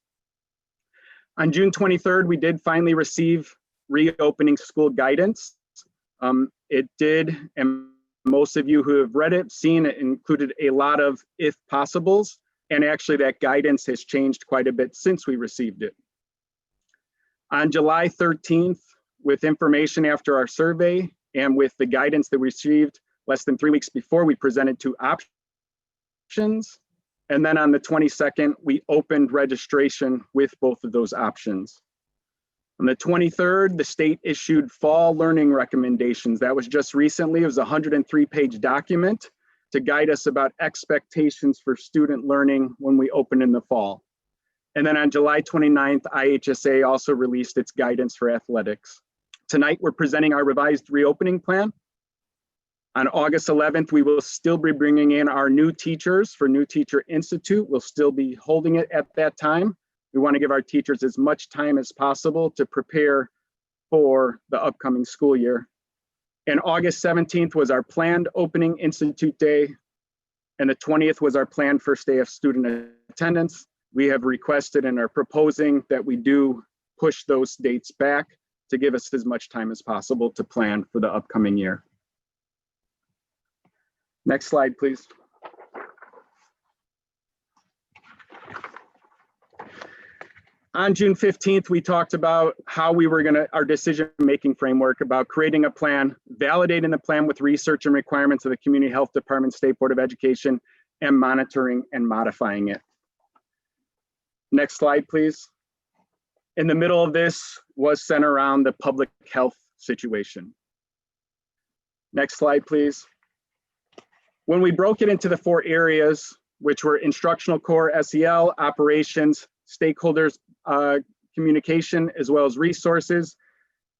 U: On June 23rd, we did finally receive reopening school guidance. It did, and most of you who have read it, seen it, included a lot of if possibles, and actually that guidance has changed quite a bit since we received it. On July 13th, with information after our survey and with the guidance that we received less than 3 weeks before, we presented 2 options. And then on the 22nd, we opened registration with both of those options. On the 23rd, the state issued fall learning recommendations. That was just recently. It was a 103-page document to guide us about expectations for student learning when we open in the fall. And then on July 29th, IHSA also released its guidance for athletics. Tonight, we're presenting our revised reopening plan. On August 11th, we will still be bringing in our new teachers for New Teacher Institute. We'll still be holding it at that time. We want to give our teachers as much time as possible to prepare for the upcoming school year. And August 17th was our planned opening Institute Day, and the 20th was our planned first day of student attendance. We have requested and are proposing that we do push those dates back to give us as much time as possible to plan for the upcoming year. Next slide, please. On June 15th, we talked about how we were our decision-making framework about creating a plan, validating the plan with research and requirements of the Community Health Department, State Board of Education, and monitoring and modifying it. Next slide, please. In the middle of this was centered around the public health situation. Next slide, please. When we broke it into the 4 areas, which were instructional core, SEL, operations, stakeholders, communication, as well as resources,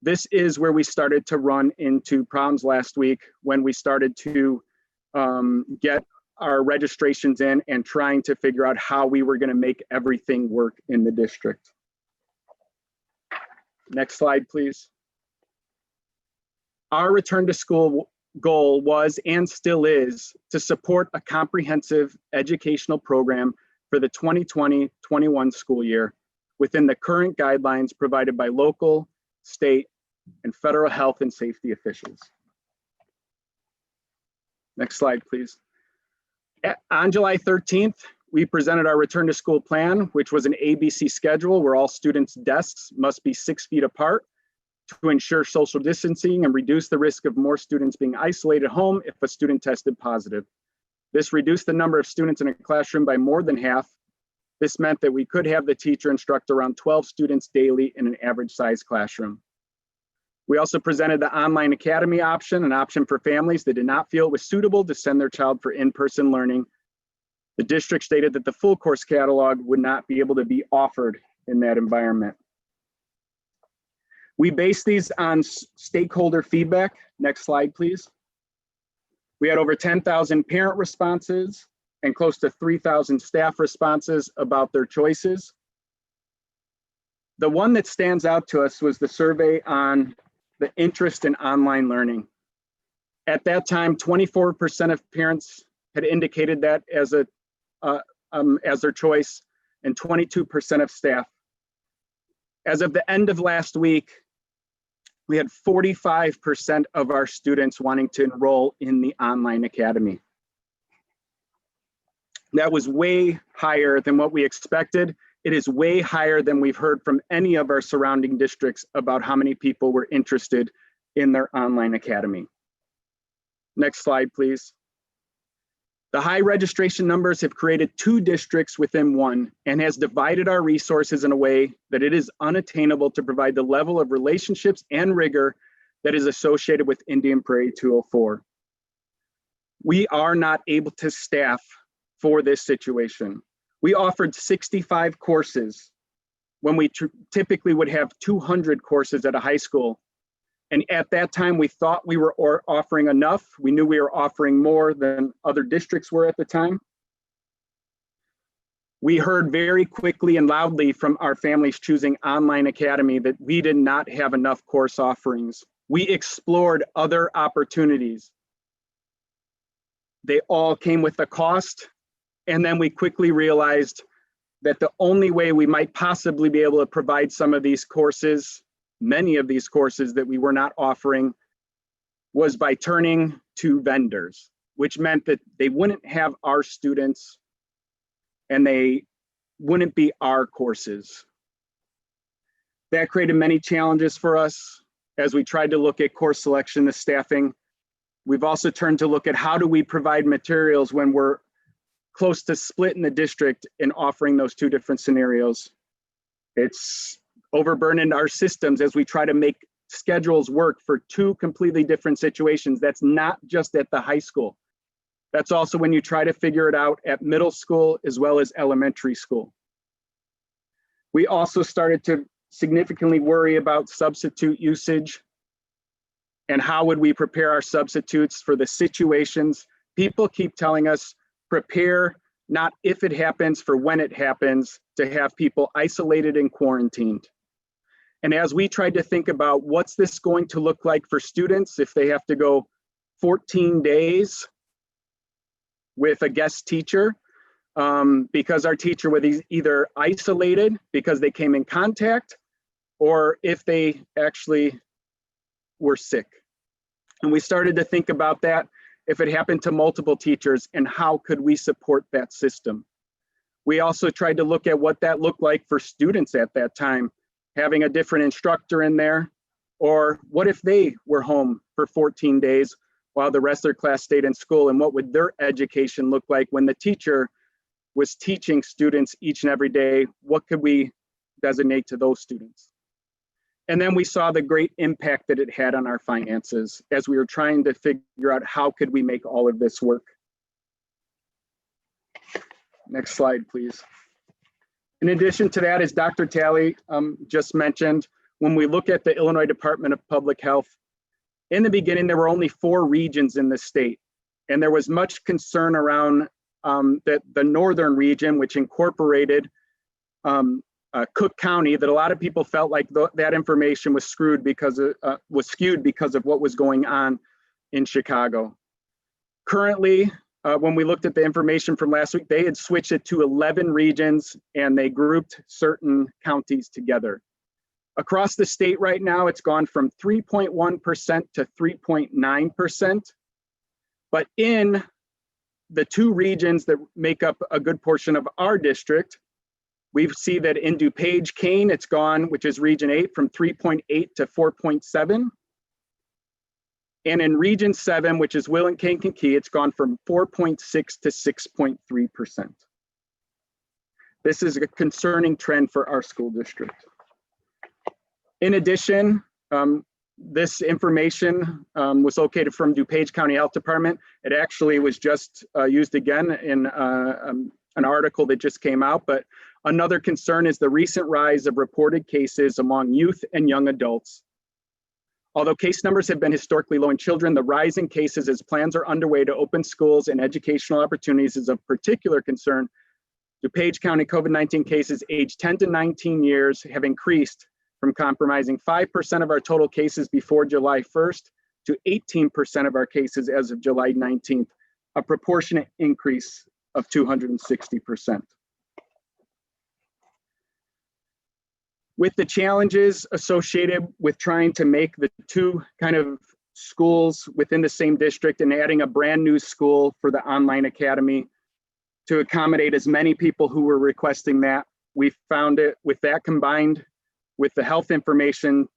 U: this is where we started to run into problems last week when we started to get our registrations in and trying to figure out how we were going to make everything work in the district. Next slide, please. Our return to school goal was and still is to support a comprehensive educational program for the 2020-21 school year within the current guidelines provided by local, state, and federal health and safety officials. Next slide, please. On July 13th, we presented our return to school plan, which was an ABC schedule where all students' desks must be 6 feet apart to ensure social distancing and reduce the risk of more students being isolated at home if a student tested positive. This reduced the number of students in a classroom by more than half. This meant that we could have the teacher instruct around 12 students daily in an average size classroom. We also presented the online academy option, an option for families that did not feel it was suitable to send their child for in-person learning. The district stated that the full course catalog would not be able to be offered in that environment. We based these on stakeholder feedback. Next slide, please. We had over 10,000 parent responses and close to 3,000 staff responses about their choices. The one that stands out to us was the survey on the interest in online learning. At that time, 24% of parents had indicated that as their choice, and 22% of staff. As of the end of last week, we had 45% of our students wanting to enroll in the online academy. That was way higher than what we expected. It is way higher than we've heard from any of our surrounding districts about how many people were interested in their online academy. Next slide, please. The high registration numbers have created 2 districts within one and has divided our resources in a way that it is unattainable to provide the level of relationships and rigor that is associated with Indian Prairie 204. We are not able to staff for this situation. We offered 65 courses when we typically would have 200 courses at a high school. And at that time, we thought we were offering enough. We knew we were offering more than other districts were at the time. We heard very quickly and loudly from our families choosing online academy that we did not have enough course offerings. We explored other opportunities. They all came with a cost. And then we quickly realized that the only way we might possibly be able to provide some of these courses, many of these courses that we were not offering, was by turning to vendors, which meant that they wouldn't have our students and they wouldn't be our courses. That created many challenges for us as we tried to look at course selection, the staffing. We've also turned to look at how do we provide materials when we're close to split in the district in offering those two different scenarios. It's overburdened our systems as we try to make schedules work for two completely different situations. That's not just at the high school. That's also when you try to figure it out at middle school as well as elementary school. We also started to significantly worry about substitute usage and how would we prepare our substitutes for the situations. People keep telling us, prepare not if it happens, for when it happens, to have people isolated and quarantined. And as we tried to think about what's this going to look like for students if they have to go 14 days with a guest teacher, because our teacher was either isolated because they came in contact or if they actually were sick. And we started to think about that if it happened to multiple teachers and how could we support that system. We also tried to look at what that looked like for students at that time, having a different instructor in there, or what if they were home for 14 days while the rest of their class stayed in school, and what would their education look like when the teacher was teaching students each and every day? What could we designate to those students? And then we saw the great impact that it had on our finances as we were trying to figure out how could we make all of this work. Next slide, please. In addition to that, as Dr. Talley just mentioned, when we look at the Illinois Department of Public Health, in the beginning, there were only 4 regions in the state. And there was much concern around the northern region, which incorporated Cook County, that a lot of people felt like that information was skewed because of what was going on in Chicago. Currently, when we looked at the information from last week, they had switched it to 11 regions and they grouped certain counties together. Across the state right now, it's gone from 3.1% to 3.9%. But in the 2 regions that make up a good portion of our district, we see that in DuPage, Kane, it's gone, which is Region 8, from 3.8 to 4.7. And in Region 7, which is Will and Kankakee, it's gone from 4.6 to 6.3%. This is a concerning trend for our school district. In addition, this information was located from DuPage County Health Department. It actually was just used again in an article that just came out, but another concern is the recent rise of reported cases among youth and young adults. Although case numbers have been historically low in children, the rise in cases as plans are underway to open schools and educational opportunities is of particular concern. DuPage County COVID-19 cases aged 10 to 19 years have increased from compromising 5% of our total cases before July 1st to 18% of our cases as of July 19th, a proportionate increase of 260%. With the challenges associated with trying to make the 2 kind of schools within the same district and adding a brand new school for the online academy to accommodate as many people who were requesting that, we found it, with that combined with the health information,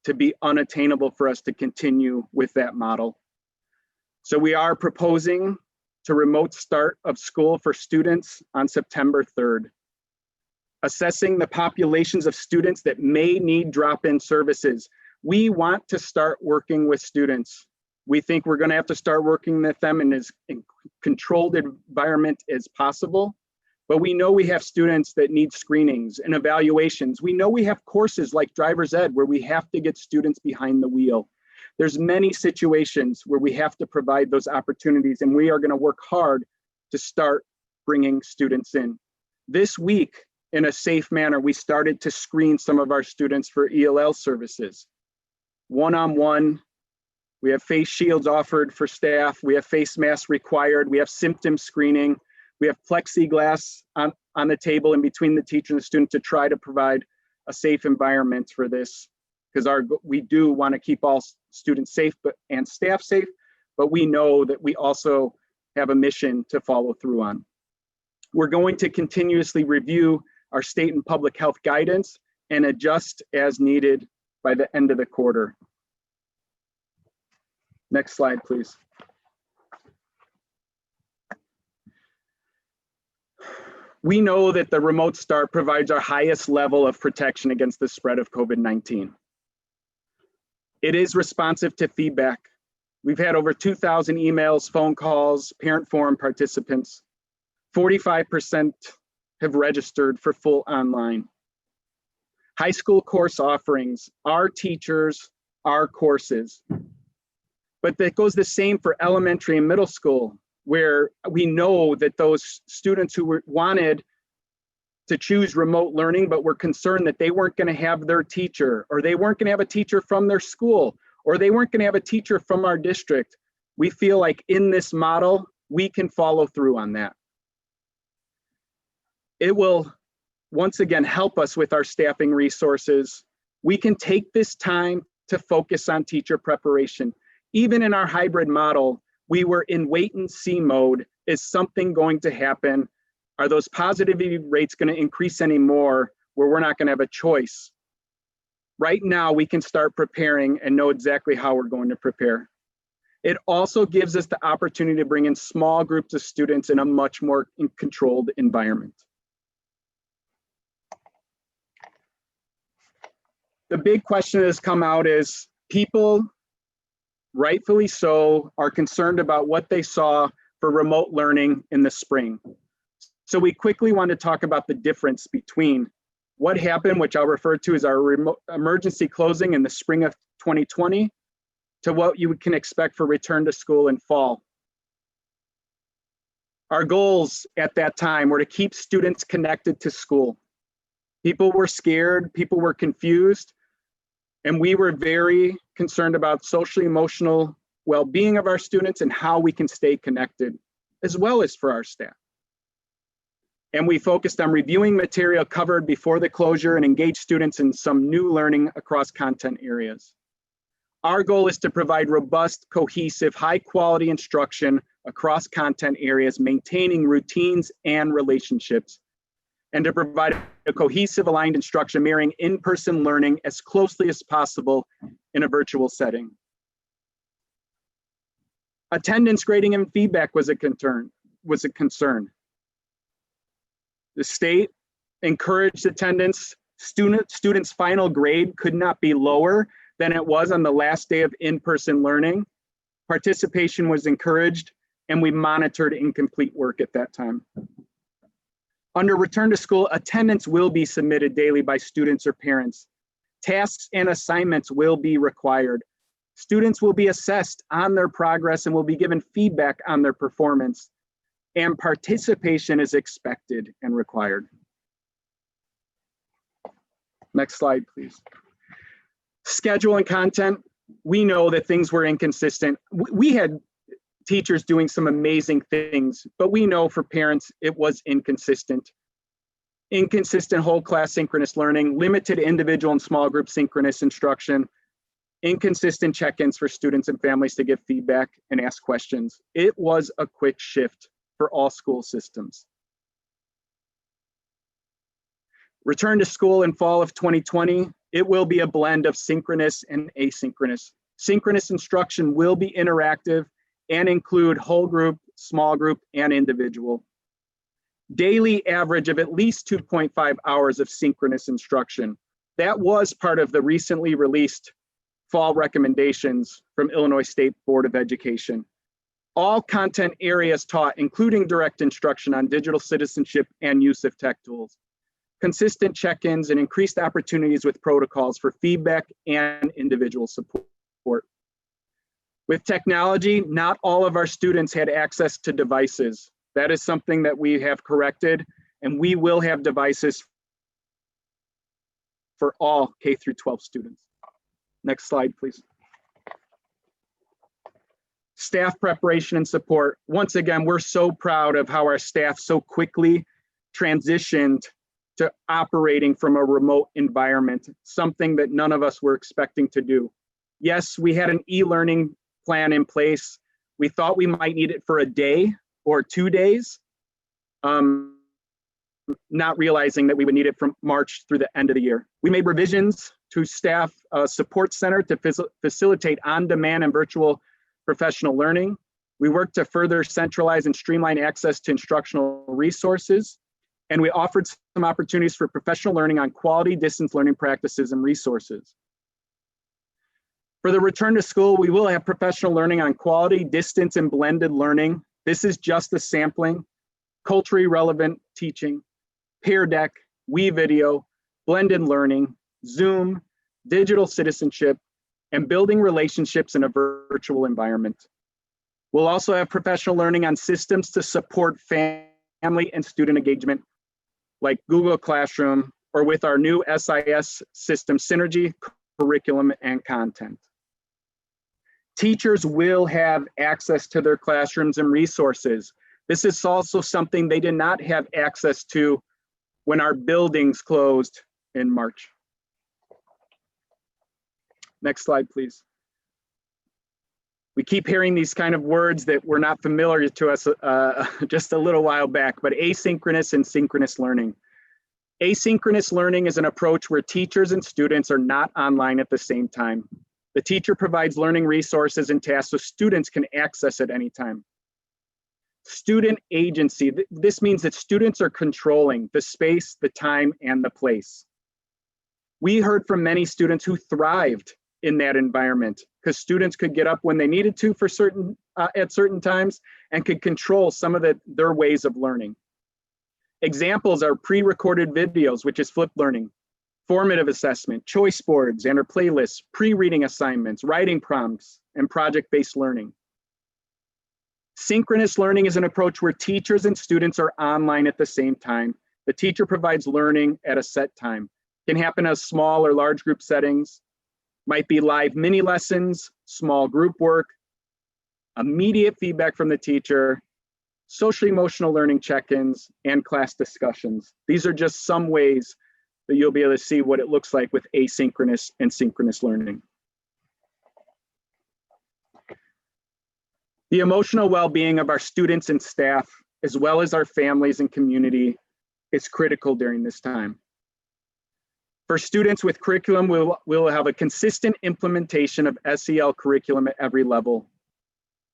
U: to be unattainable for us to continue with that model. So we are proposing to remote start of school for students on September 3rd. Assessing the populations of students that may need drop-in services. We want to start working with students. We think we're going to have to start working with them in as controlled environment as possible. But we know we have students that need screenings and evaluations. We know we have courses like driver's ed where we have to get students behind the wheel. There's many situations where we have to provide those opportunities, and we are going to work hard to start bringing students in. This week, in a safe manner, we started to screen some of our students for ELL services. One-on-one, we have face shields offered for staff, we have face masks required, we have symptom screening, we have plexiglass on the table in between the teacher and the student to try to provide a safe environment for this, because we do want to keep all students safe and staff safe, but we know that we also have a mission to follow through on. We're going to continuously review our state and public health guidance and adjust as needed by the end of the quarter. Next slide, please. We know that the remote start provides our highest level of protection against the spread of COVID-19. It is responsive to feedback. We've had over 2,000 emails, phone calls, parent forum participants. 45% have registered for full online. High school course offerings, our teachers, our courses. But that goes the same for elementary and middle school, where we know that those students who wanted to choose remote learning, but were concerned that they weren't going to have their teacher, or they weren't going to have a teacher from their school, or they weren't going to have a teacher from our district. We feel like in this model, we can follow through on that. It will, once again, help us with our staffing resources. We can take this time to focus on teacher preparation. Even in our hybrid model, we were in wait and see mode. Is something going to happen? Are those positivity rates going to increase anymore where we're not going to have a choice? Right now, we can start preparing and know exactly how we're going to prepare. It also gives us the opportunity to bring in small groups of students in a much more controlled environment. The big question that has come out is people, rightfully so, are concerned about what they saw for remote learning in the spring. So we quickly want to talk about the difference between what happened, which I'll refer to as our remote emergency closing in the spring of 2020, to what you can expect for return to school in fall. Our goals at that time were to keep students connected to school. People were scared, people were confused, and we were very concerned about social emotional well-being of our students and how we can stay connected, as well as for our staff. And we focused on reviewing material covered before the closure and engage students in some new learning across content areas. Our goal is to provide robust, cohesive, high-quality instruction across content areas, maintaining routines and relationships, and to provide a cohesive, aligned instruction mirroring in-person learning as closely as possible in a virtual setting. Attendance grading and feedback was a concern. The state encouraged attendance. Students' final grade could not be lower than it was on the last day of in-person learning. Participation was encouraged, and we monitored incomplete work at that time. Under return to school, attendance will be submitted daily by students or parents. Tasks and assignments will be required. Students will be assessed on their progress and will be given feedback on their performance. And participation is expected and required. Next slide, please. Schedule and content. We know that things were inconsistent. We had teachers doing some amazing things, but we know for parents it was inconsistent. Inconsistent whole class synchronous learning, limited individual and small group synchronous instruction, inconsistent check-ins for students and families to give feedback and ask questions. It was a quick shift for all school systems. Return to school in fall of 2020, it will be a blend of synchronous and asynchronous. Synchronous instruction will be interactive and include whole group, small group, and individual. Daily average of at least 2.5 hours of synchronous instruction. That was part of the recently released fall recommendations from Illinois State Board of Education. All content areas taught, including direct instruction on digital citizenship and use of tech tools. Consistent check-ins and increased opportunities with protocols for feedback and individual support. With technology, not all of our students had access to devices. That is something that we have corrected, and we will have devices for all K through 12 students. Next slide, please. Staff preparation and support. Once again, we're so proud of how our staff so quickly transitioned to operating from a remote environment, something that none of us were expecting to do. Yes, we had an e-learning plan in place. We thought we might need it for a day or 2 days, not realizing that we would need it from March through the end of the year. We made revisions to staff support center to facilitate on-demand and virtual professional learning. We worked to further centralize and streamline access to instructional resources. And we offered some opportunities for professional learning on quality distance learning practices and resources. For the return to school, we will have professional learning on quality, distance, and blended learning. This is just a sampling, culturally relevant teaching, Peer Deck, WeVideo, blended learning, Zoom, digital citizenship, and building relationships in a virtual environment. We'll also have professional learning on systems to support family and student engagement, like Google Classroom, or with our new SIS system, Synergy, curriculum, and content. Teachers will have access to their classrooms and resources. This is also something they did not have access to when our buildings closed in March. Next slide, please. We keep hearing these kind of words that were not familiar to us just a little while back, but asynchronous and synchronous learning. Asynchronous learning is an approach where teachers and students are not online at the same time. The teacher provides learning resources and tasks so students can access at any time. Student agency, this means that students are controlling the space, the time, and the place. We heard from many students who thrived in that environment because students could get up when they needed to for at certain times and could control some of their ways of learning. Examples are pre-recorded videos, which is flipped learning, formative assessment, choice boards and or playlists, pre-reading assignments, writing prompts, and project-based learning. Synchronous learning is an approach where teachers and students are online at the same time. The teacher provides learning at a set time. It can happen as small or large group settings, might be live mini lessons, small group work, immediate feedback from the teacher, social emotional learning check-ins, and class discussions. These are just some ways that you'll be able to see what it looks like with asynchronous and synchronous learning. The emotional well-being of our students and staff, as well as our families and community, is critical during this time. For students with curriculum, we'll have a consistent implementation of SEL curriculum at every level.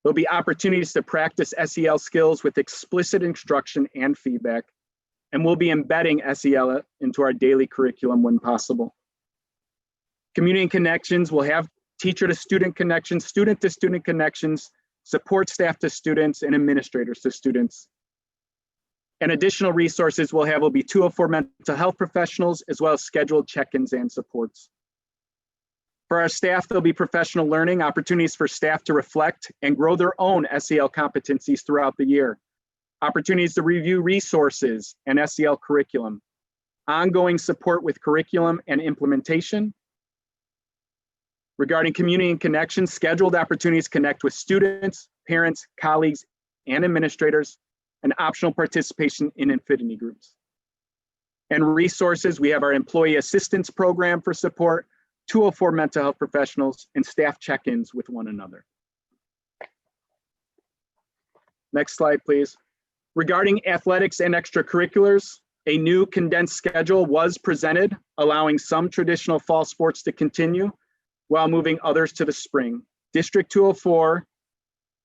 U: There'll be opportunities to practice SEL skills with explicit instruction and feedback, and we'll be embedding SEL into our daily curriculum when possible. Community connections will have teacher to student connections, student to student connections, support staff to students, and administrators to students. And additional resources we'll have will be 204 mental health professionals, as well as scheduled check-ins and supports. For our staff, there'll be professional learning, opportunities for staff to reflect and grow their own SEL competencies throughout the year, opportunities to review resources and SEL curriculum, ongoing support with curriculum and implementation. Regarding community and connections, scheduled opportunities to connect with students, parents, colleagues, and administrators, and optional participation in affinity groups. And resources, we have our employee assistance program for support, 204 mental health professionals, and staff check-ins with one another. Next slide, please. Regarding athletics and extracurriculars, a new condensed schedule was presented, allowing some traditional fall sports to continue while moving others to the spring. District 204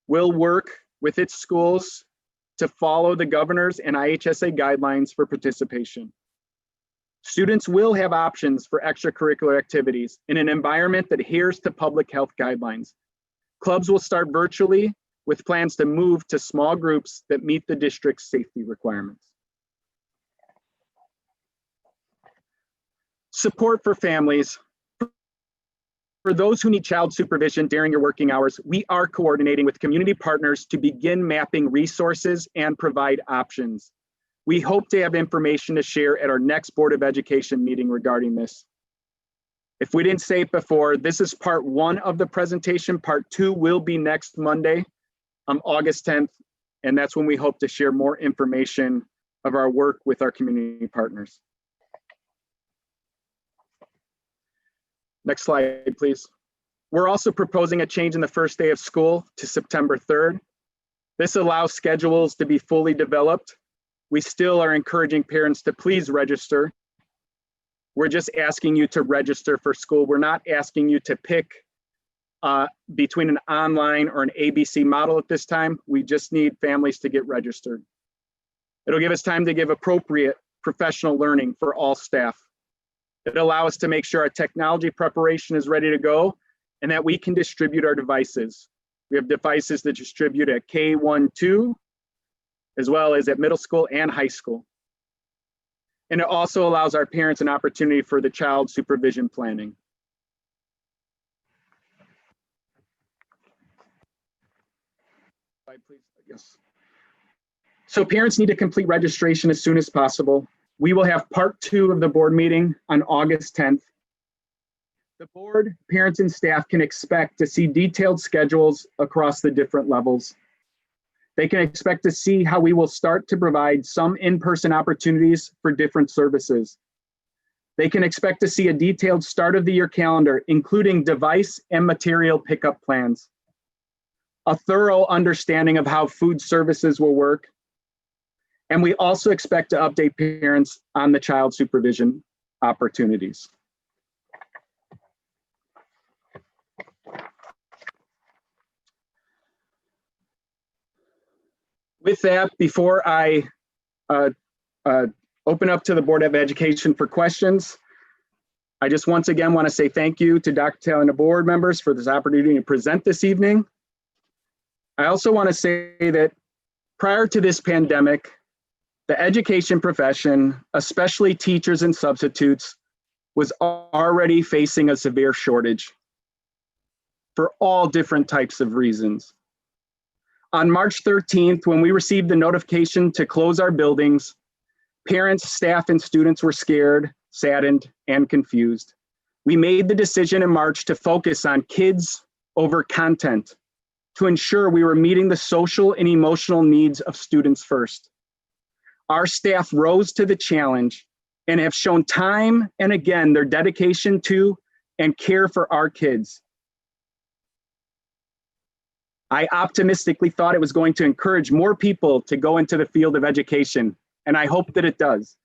U: will work with its schools to follow the governor's and IHSA guidelines for participation. Students will have options for extracurricular activities in an environment that adheres to public health guidelines. Clubs will start virtually with plans to move to small groups that meet the district's safety requirements. Support for families. For those who need child supervision during your working hours, we are coordinating with community partners to begin mapping resources and provide options. We hope to have information to share at our next Board of Education meeting regarding this. If we didn't say it before, this is part 1 of the presentation. Part 2 will be next Monday, August 10th, and that's when we hope to share more information of our work with our community partners. Next slide, please. We're also proposing a change in the first day of school to September 3rd. This allows schedules to be fully developed. We still are encouraging parents to please register. We're just asking you to register for school. We're not asking you to pick between an online or an ABC model at this time. We just need families to get registered. It'll give us time to give appropriate professional learning for all staff. It'll allow us to make sure our technology preparation is ready to go and that we can distribute our devices. We have devices that distribute at K1, 2, as well as at middle school and high school. And it also allows our parents an opportunity for the child supervision planning. Slide, please. Yes. So parents need to complete registration as soon as possible. We will have part 2 of the board meeting on August 10th. The board, parents, and staff can expect to see detailed schedules across the different levels. They can expect to see how we will start to provide some in-person opportunities for different services. They can expect to see a detailed start of the year calendar, including device and material pickup plans, a thorough understanding of how food services will work, and we also expect to update parents on the child supervision opportunities. With that, before I open up to the Board of Education for questions, I just once again want to say thank you to Dr. Taylor and the board members for this opportunity to present this evening. I also want to say that prior to this pandemic, the education profession, especially teachers and substitutes, was already facing a severe shortage for all different types of reasons. On March 13th, when we received the notification to close our buildings, parents, staff, and students were scared, saddened, and confused. We made the decision in March to focus on kids over content to ensure we were meeting the social and emotional needs of students first. Our staff rose to the challenge and have shown time and again their dedication to and care for our kids. I optimistically thought it was going to encourage more people to go into the field of education, and I hope that it does.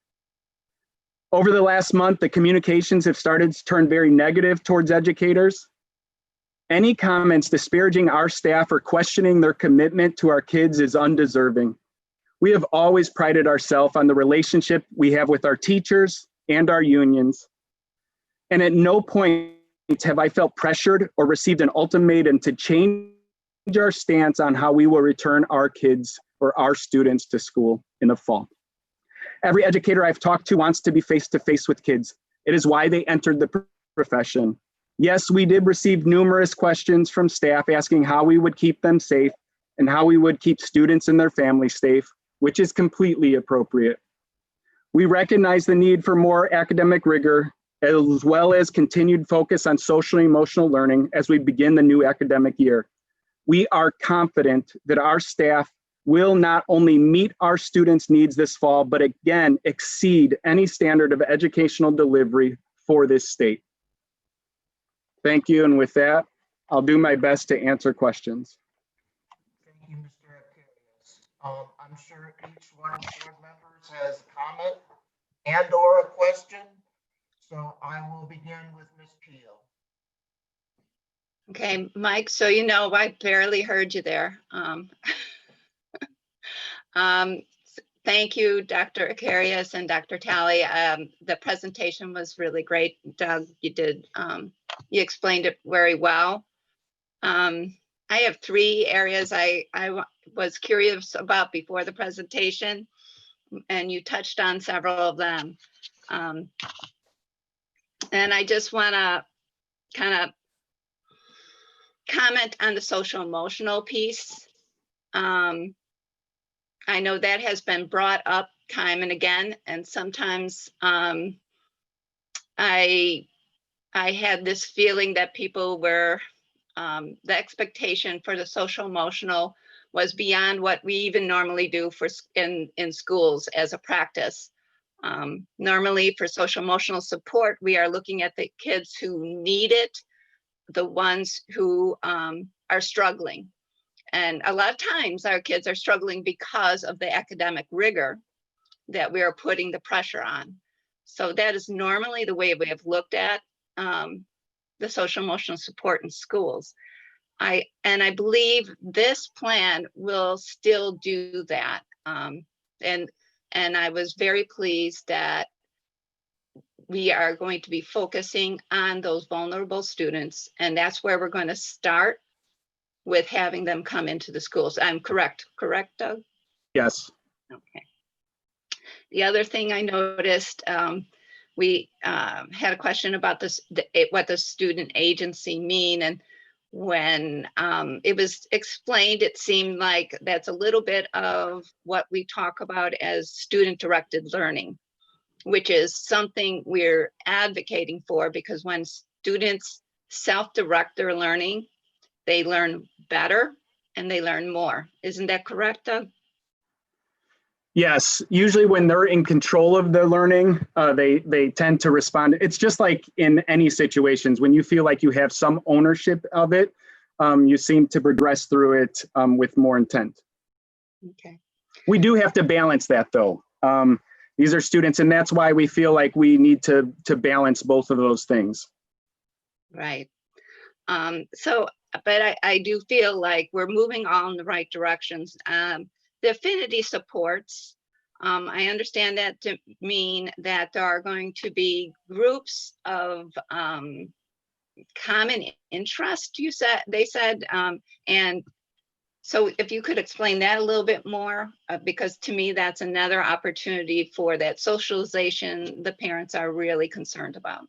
U: Over the last month, the communications have started to turn very negative towards educators. Any comments disparaging our staff or questioning their commitment to our kids is undeserving. We have always prided ourselves on the relationship we have with our teachers and our unions. And at no point have I felt pressured or received an ultimatum to change our stance on how we will return our kids or our students to school in the fall. Every educator I've talked to wants to be face-to-face with kids. It is why they entered the profession. Yes, we did receive numerous questions from staff asking how we would keep them safe and how we would keep students and their families safe, which is completely appropriate. We recognize the need for more academic rigor, as well as continued focus on social and emotional learning as we begin the new academic year. We are confident that our staff will not only meet our students' needs this fall, but again, exceed any standard of educational delivery for this state. Thank you, and with that, I'll do my best to answer questions.
A: Thank you, Mr. Akarius. I'm sure each one of the board members has a comment and or a question. So I will begin with Ms. Peel.
D: Okay, Mike, so you know, I barely heard you there. Thank you, Dr. Akarius and Dr. Talley. The presentation was really great. Doug, you explained it very well. I have 3 areas I was curious about before the presentation, and you touched on several of them. And I just want to kind of comment on the social emotional piece. I know that has been brought up time and again, and sometimes I had this feeling that people were, the expectation for the social emotional was beyond what we even normally do for in schools as a practice. Normally for social emotional support, we are looking at the kids who need it, the ones who are struggling. And a lot of times our kids are struggling because of the academic rigor that we are putting the pressure on. So that is normally the way we have looked at the social emotional support in schools. I believe this plan will still do that. And And I was very pleased that we are going to be focusing on those vulnerable students. And that's where we're going to start with having them come into the schools. I'm correct, Doug?
U: Yes.
D: Okay. The other thing I noticed, we had a question about this, what does student agency mean? And when it was explained, it seemed like that's a little bit of what we talk about as student-directed learning, which is something we're advocating for, because when students self-direct their learning, they learn better and they learn more. Isn't that correct, Doug?
U: Yes, usually when they're in control of their learning, they tend to respond. It's just like in any situations, when you feel like you have some ownership of it, you seem to progress through it with more intent.
D: Okay.
U: We do have to balance that though. These are students, and that's why we feel like we need to balance both of those things.
D: Right. But I do feel like we're moving all in the right directions. The affinity supports, I understand that to mean that there are going to be groups of common interest, they said, and so if you could explain that a little bit more, because to me, that's another opportunity for that socialization the parents are really concerned about.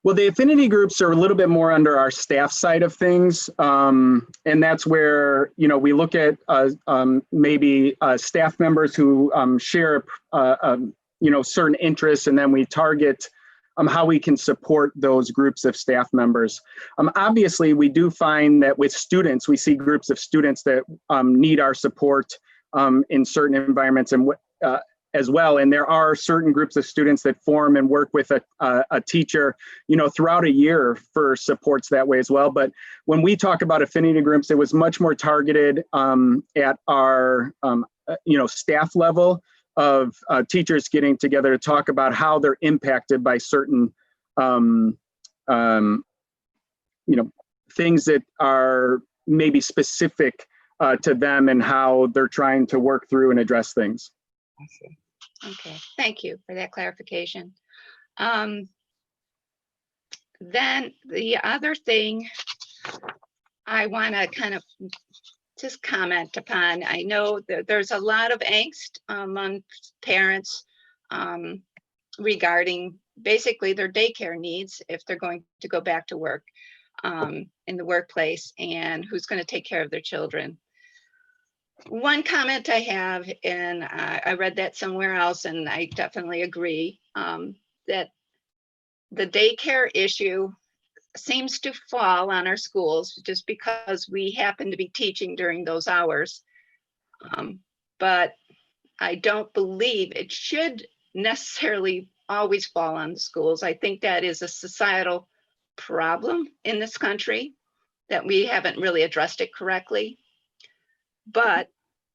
U: Well, the affinity groups are a little bit more under our staff side of things. And that's where, we look at maybe staff members who share, certain interests, and then we target how we can support those groups of staff members. Obviously, we do find that with students, we see groups of students that need our support in certain environments and as well. And there are certain groups of students that form and work with a teacher, throughout a year for supports that way as well. But when we talk about affinity groups, it was much more targeted at our, staff level of teachers getting together to talk about how they're impacted by certain, things that are maybe specific to them and how they're trying to work through and address things.
D: I see. Okay, thank you for that clarification. Then the other thing I want to kind of just comment upon, I know that there's a lot of angst among parents regarding basically their daycare needs if they're going to go back to work in the workplace, and who's going to take care of their children. One comment I have, and I read that somewhere else, and I definitely agree, that the daycare issue seems to fall on our schools just because we happen to be teaching during those hours. But I don't believe it should necessarily always fall on the schools. I think that is a societal problem in this country that we haven't really addressed it correctly. But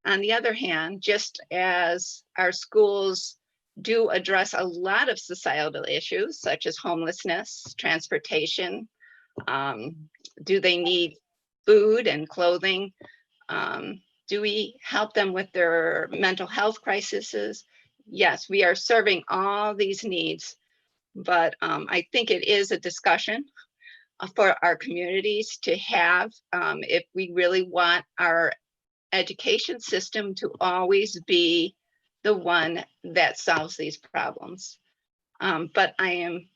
D: on the other hand, just as our schools do address a lot of societal issues such as homelessness, transportation, do they need food and clothing? Do we help them with their mental health crises? Yes, we are serving all these needs, but I think it is a discussion for our communities to have if we really want our education system to always be the one that solves these problems. But I am,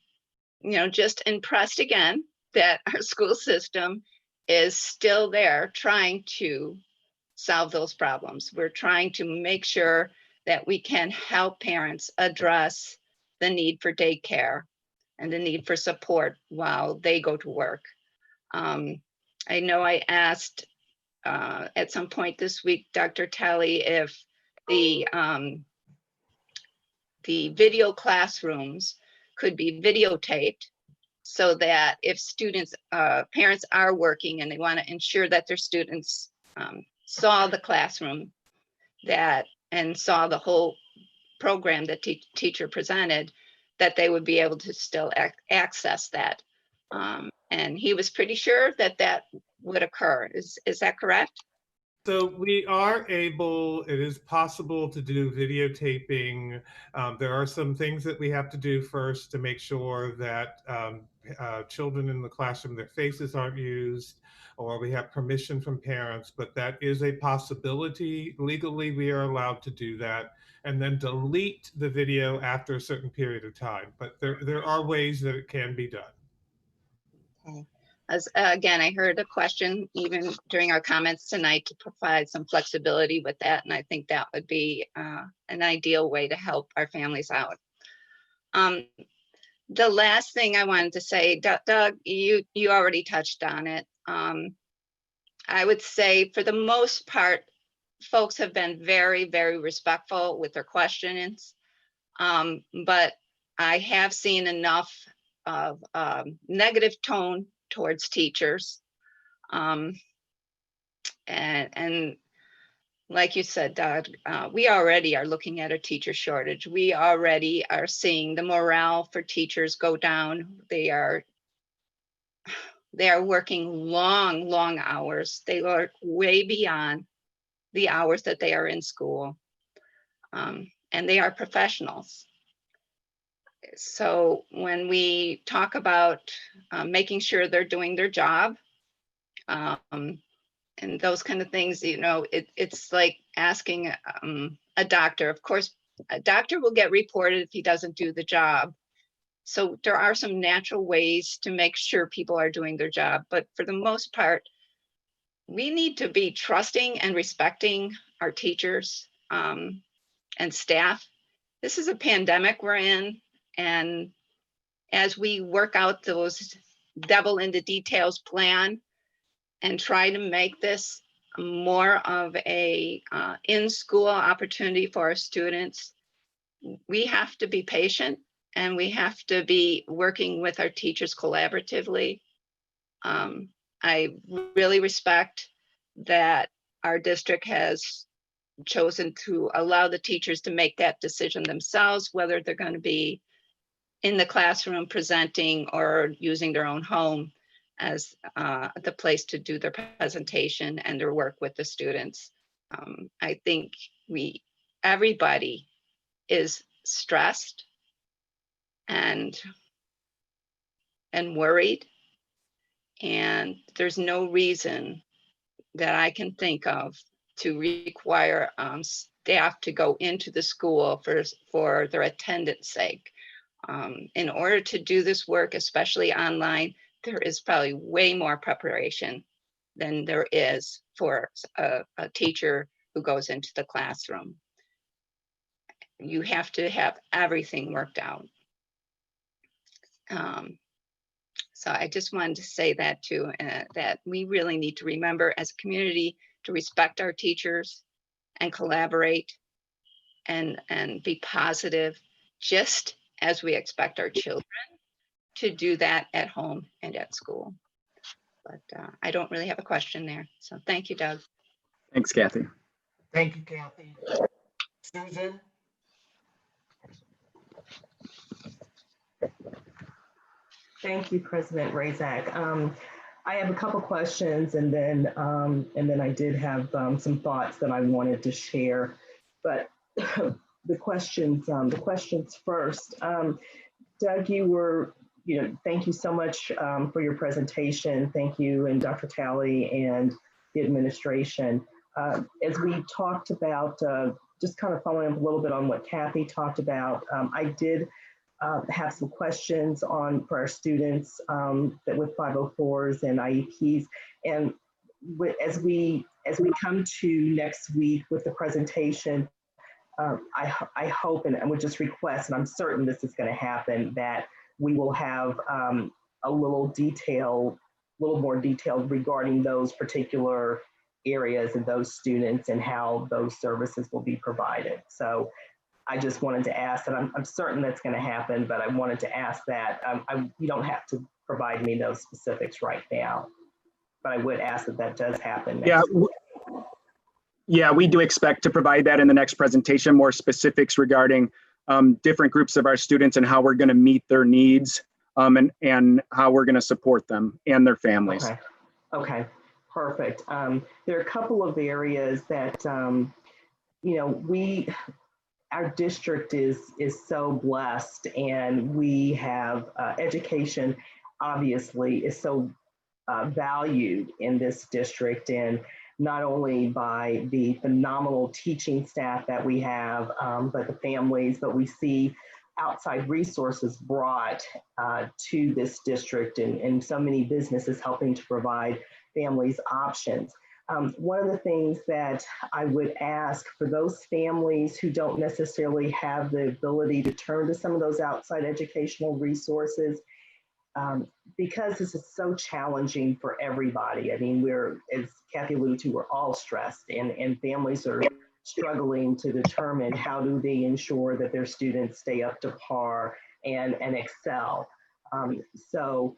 D: just impressed again that our school system is still there trying to solve those problems. We're trying to make sure that we can help parents address the need for daycare and the need for support while they go to work. I know I asked at some point this week, Dr. Talley, if the video classrooms could be videotaped so that if students, parents are working and they want to ensure that their students saw the classroom and saw the whole program that teacher presented, that they would be able to still access that. And he was pretty sure that that would occur. Is that correct?
T: So we are able, it is possible to do videotaping. There are some things that we have to do first to make sure that children in the classroom, their faces aren't used, or we have permission from parents, but that is a possibility. Legally, we are allowed to do that, and then delete the video after a certain period of time. But there are ways that it can be done.
D: Okay. As again, I heard a question even during our comments tonight to provide some flexibility with that, and I think that would be an ideal way to help our families out. The last thing I wanted to say, Doug, you already touched on it. I would say for the most part, folks have been very, very respectful with their questions, but I have seen enough of negative tone towards teachers. And like you said, Doug, we already are looking at a teacher shortage. We already are seeing the morale for teachers go down. They are working long hours. They work way beyond the hours that they are in school. And they are professionals. So when we talk about making sure they're doing their job, and those kind of things, you know, it's like asking a doctor. Of course, a doctor will get reported if he doesn't do the job. So there are some natural ways to make sure people are doing their job. But for the most part, we need to be trusting and respecting our teachers and staff. This is a pandemic we're in. And as we work out those devil in the details plan and try to make this more of a in-school opportunity for our students, we have to be patient and we have to be working with our teachers collaboratively. I really respect that our district has chosen to allow the teachers to make that decision themselves, whether they're going to be in the classroom presenting or using their own home as the place to do their presentation and their work with the students. I think everybody is stressed and worried, and there's no reason that I can think of to require staff to go into the school for their attendance sake. In order to do this work, especially online, there is probably way more preparation than there is for a teacher who goes into the classroom. You have to have everything worked out. So I just wanted to say that too, that we really need to remember as a community to respect our teachers and collaborate and be positive, just as we expect our children to do that at home and at school. But I don't really have a question there. So thank you, Doug.
U: Thanks, Kathy.
A: Thank you, Kathy. Susan?
C: Thank you, President Razak. I have a couple questions, and then I did have some thoughts that I wanted to share. But the questions first. Doug, thank you so much for your presentation. Thank you, and Dr. Talley and the administration. As we talked about, just kind of following up a little bit on what Kathy talked about, I did have some questions for our students that with 504s and IEPs. And as we come to next week with the presentation, I hope and I would just request, and I'm certain this is going to happen, that we will have a little more detail regarding those particular areas and those students and how those services will be provided. So I just wanted to ask, and I'm certain that's going to happen, but I wanted to ask that. You don't have to provide me those specifics right now, but I would ask that does happen next week.
U: Yeah, we do expect to provide that in the next presentation, more specifics regarding different groups of our students and how we're going to meet their needs and how we're going to support them and their families.
C: Okay, Perfect. There are a couple of areas that, our district is so blessed, and we have education obviously is so valued in this district, and not only by the phenomenal teaching staff that we have, but the families, but we see outside resources brought to this district, and so many businesses helping to provide families options. One of the things that I would ask for those families who don't necessarily have the ability to turn to some of those outside educational resources, because this is so challenging for everybody. I mean, as Kathy alluded to, we're all stressed, and families are struggling to determine how do they ensure that their students stay up to par and excel. So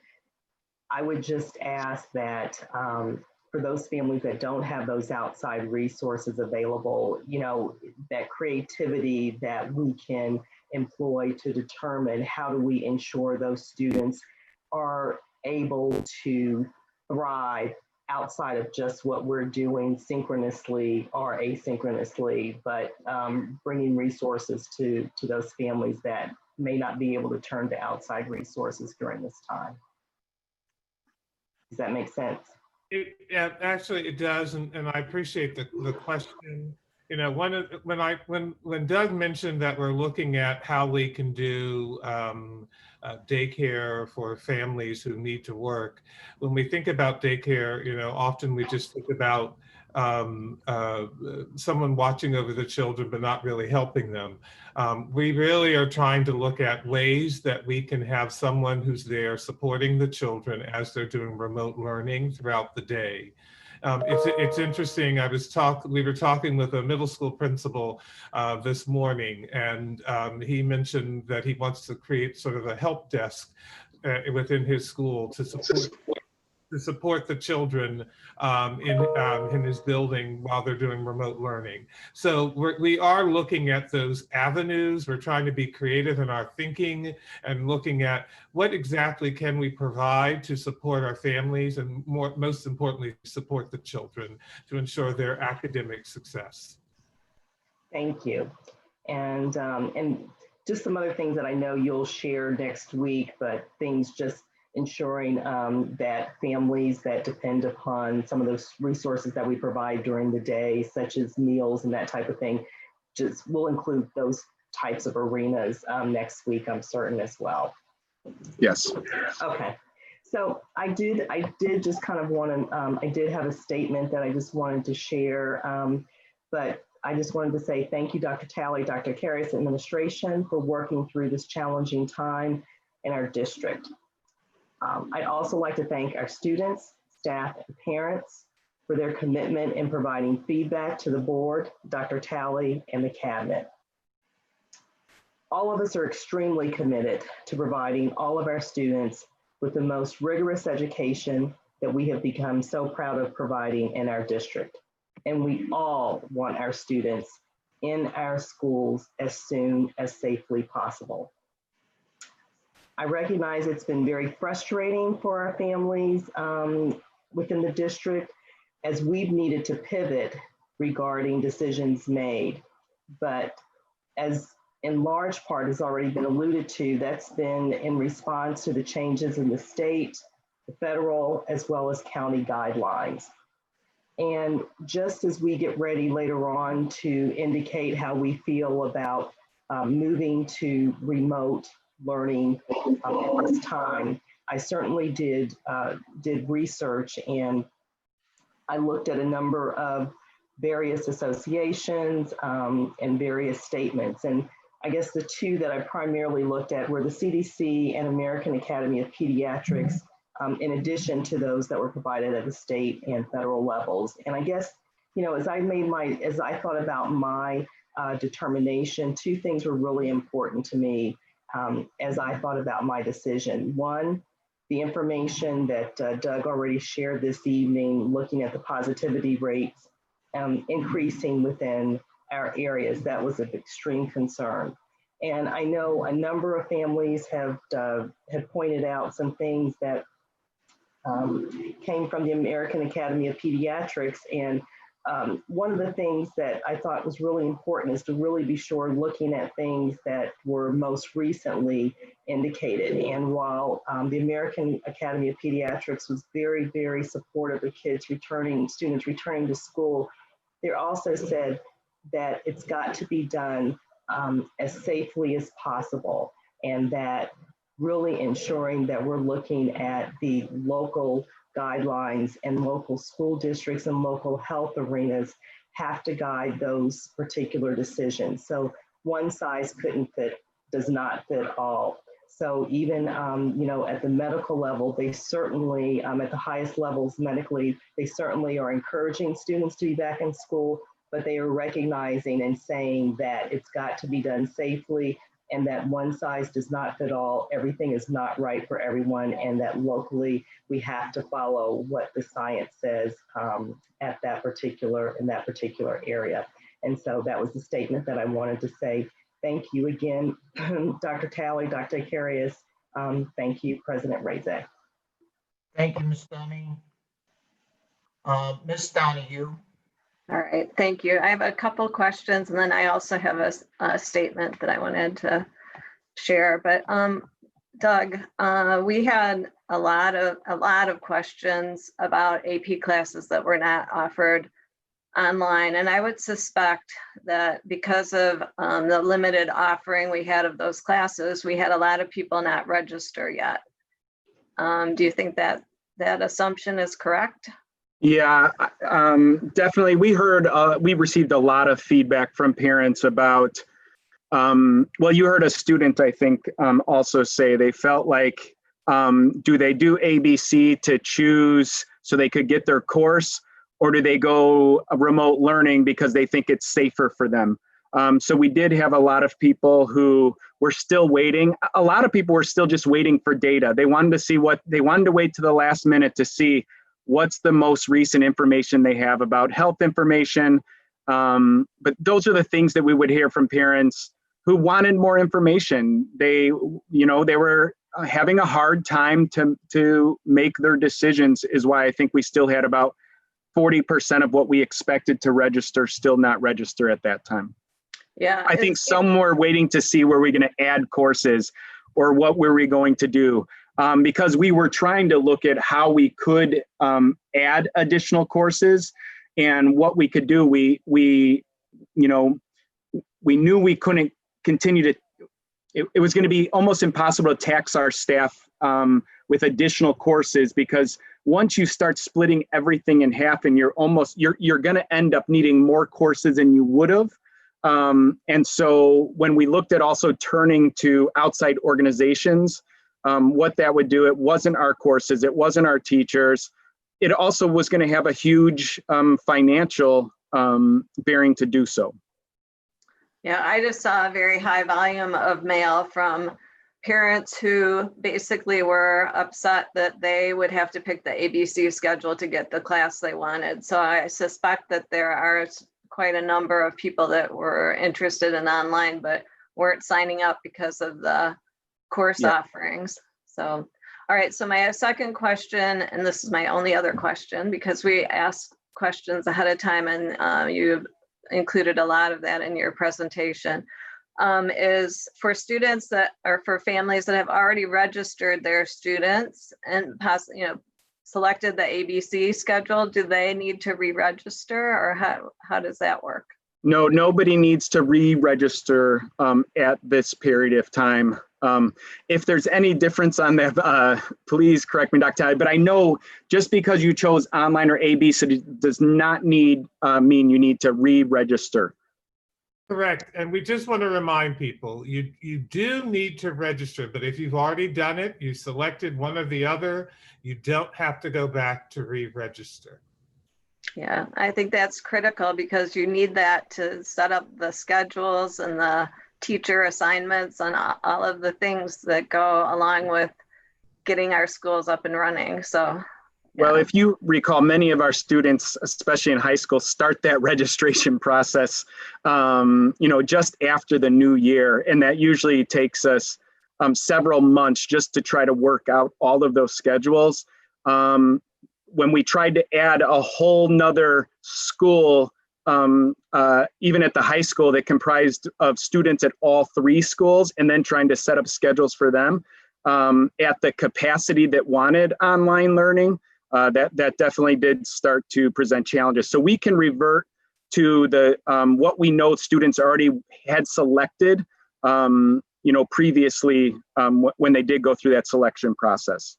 C: I would just ask that for those families that don't have those outside resources available, that creativity that we can employ to determine how do we ensure those students are able to thrive outside of just what we're doing synchronously or asynchronously, but bringing resources to those families that may not be able to turn to outside resources during this time. Does that make sense?
T: Actually, it does, and I appreciate the question. When Doug mentioned that we're looking at how we can do daycare for families who need to work, when we think about daycare, often we just think about someone watching over the children but not really helping them. We really are trying to look at ways that we can have someone who's there supporting the children as they're doing remote learning throughout the day. It's interesting. We were talking with a middle school principal this morning, and he mentioned that he wants to create sort of a help desk within his school to support the children in his building while they're doing remote learning. So we are looking at those avenues. We're trying to be creative in our thinking and looking at what exactly can we provide to support our families, and most importantly, support the children to ensure their academic success.
C: Thank you. And just some other things that I know you'll share next week, but things just ensuring that families that depend upon some of those resources that we provide during the day, such as meals and that type of thing, we'll include those types of arenas next week, I'm certain, as well.
U: Yes.
C: Okay. So I did just kind of want to, I did have a statement that I just wanted to share, but I just wanted to say thank you, Dr. Talley, Dr. Karras, administration, for working through this challenging time in our district. I'd also like to thank our students, staff, and parents for their commitment in providing feedback to the board, Dr. Talley, and the cabinet. All of us are extremely committed to providing all of our students with the most rigorous education that we have become so proud of providing in our district. And we all want our students in our schools as soon as safely possible. I recognize it's been very frustrating for our families within the district as we've needed to pivot regarding decisions made. But as in large part has already been alluded to, that's been in response to the changes in the state, the federal, as well as county guidelines. And just as we get ready later on to indicate how we feel about moving to remote learning at this time, I certainly did research, and I looked at a number of various associations and various statements. And I guess the two that I primarily looked at were the CDC and American Academy of Pediatrics, in addition to those that were provided at the state and federal levels. And I guess, as I thought about my determination, two things were really important to me as I thought about my decision. One, the information that Doug already shared this evening, looking at the positivity rates increasing within our areas, that was of extreme concern. And I know a number of families have pointed out some things that came from the American Academy of Pediatrics. And one of the things that I thought was really important is to really be sure looking at things that were most recently indicated. And while the American Academy of Pediatrics was very, very supportive of students returning to school, they also said that it's got to be done as safely as possible, and that really ensuring that we're looking at the local guidelines and local school districts and local health arenas have to guide those particular decisions. So one size does not fit all. So even, at the medical level, they certainly, at the highest levels medically, they certainly are encouraging students to be back in school, but they are recognizing and saying that it's got to be done safely, and that one size does not fit all. Everything is not right for everyone, and that locally we have to follow what the science says in that particular area. And so that was the statement that I wanted to say. Thank you again, Dr. Talley, Dr. Akarius. Thank you, President Razak.
A: Thank you, Ms. Dunning. Ms. Donahue.
E: All right, thank you. I have a couple questions, and then I also have a statement that I wanted to share. But Doug, we had a lot of questions about AP classes that were not offered online, and I would suspect that because of the limited offering we had of those classes, we had a lot of people not register yet. Do you think that assumption is correct?
U: Yeah, definitely. We received a lot of feedback from parents about, well, you heard a student, I think, also say they felt like, do they do ABC to choose so they could get their course, or do they go remote learning because they think it's safer for them? So we did have a lot of people who were still waiting. A lot of people were still just waiting for data. They wanted to wait to the last minute to see what's the most recent information they have about health information. But those are the things that we would hear from parents who wanted more information. They were having a hard time to make their decisions, is why I think we still had about 40% of what we expected to register still not register at that time.
E: Yeah.
U: I think some were waiting to see were we going to add courses or what were we going to do. Because we were trying to look at how we could add additional courses and what we could do. We knew we couldn't continue to, it was going to be almost impossible to tax our staff with additional courses, because once you start splitting everything in half, and you're going to end up needing more courses than you would have. And so when we looked at also turning to outside organizations, what that would do, it wasn't our courses, it wasn't our teachers. It also was going to have a huge financial bearing to do so.
E: Yeah, I just saw a very high volume of mail from parents who basically were upset that they would have to pick the ABC schedule to get the class they wanted. So I suspect that there are quite a number of people that were interested in online but weren't signing up because of the course offerings. So, all right, so my second question, and this is my only other question because we asked questions ahead of time, and you included a lot of that in your presentation, is for students that are for families that have already registered their students and selected the ABC schedule. Do they need to re-register, or how does that work?
U: No, nobody needs to re-register at this period of time. If there's any difference on that, please correct me, Dr. Talley, but I know just because you chose online or ABC does not mean you need to re-register.
T: Correct. And we just want to remind people, you do need to register, but if you've already done it, you selected one or the other, you don't have to go back to re-register.
E: Yeah, I think that's critical because you need that to set up the schedules and the teacher assignments and all of the things that go along with getting our schools up and running. So,
U: well, if you recall, many of our students, especially in high school, start that registration process, just after the new year. And that usually takes us several months just to try to work out all of those schedules. when we tried to add a whole nother school, even at the high school that comprised of students at all 3 schools, and then trying to set up schedules for them at the capacity that wanted online learning, that definitely did start to present challenges. So we can revert to the what we know students already had selected, previously when they did go through that selection process.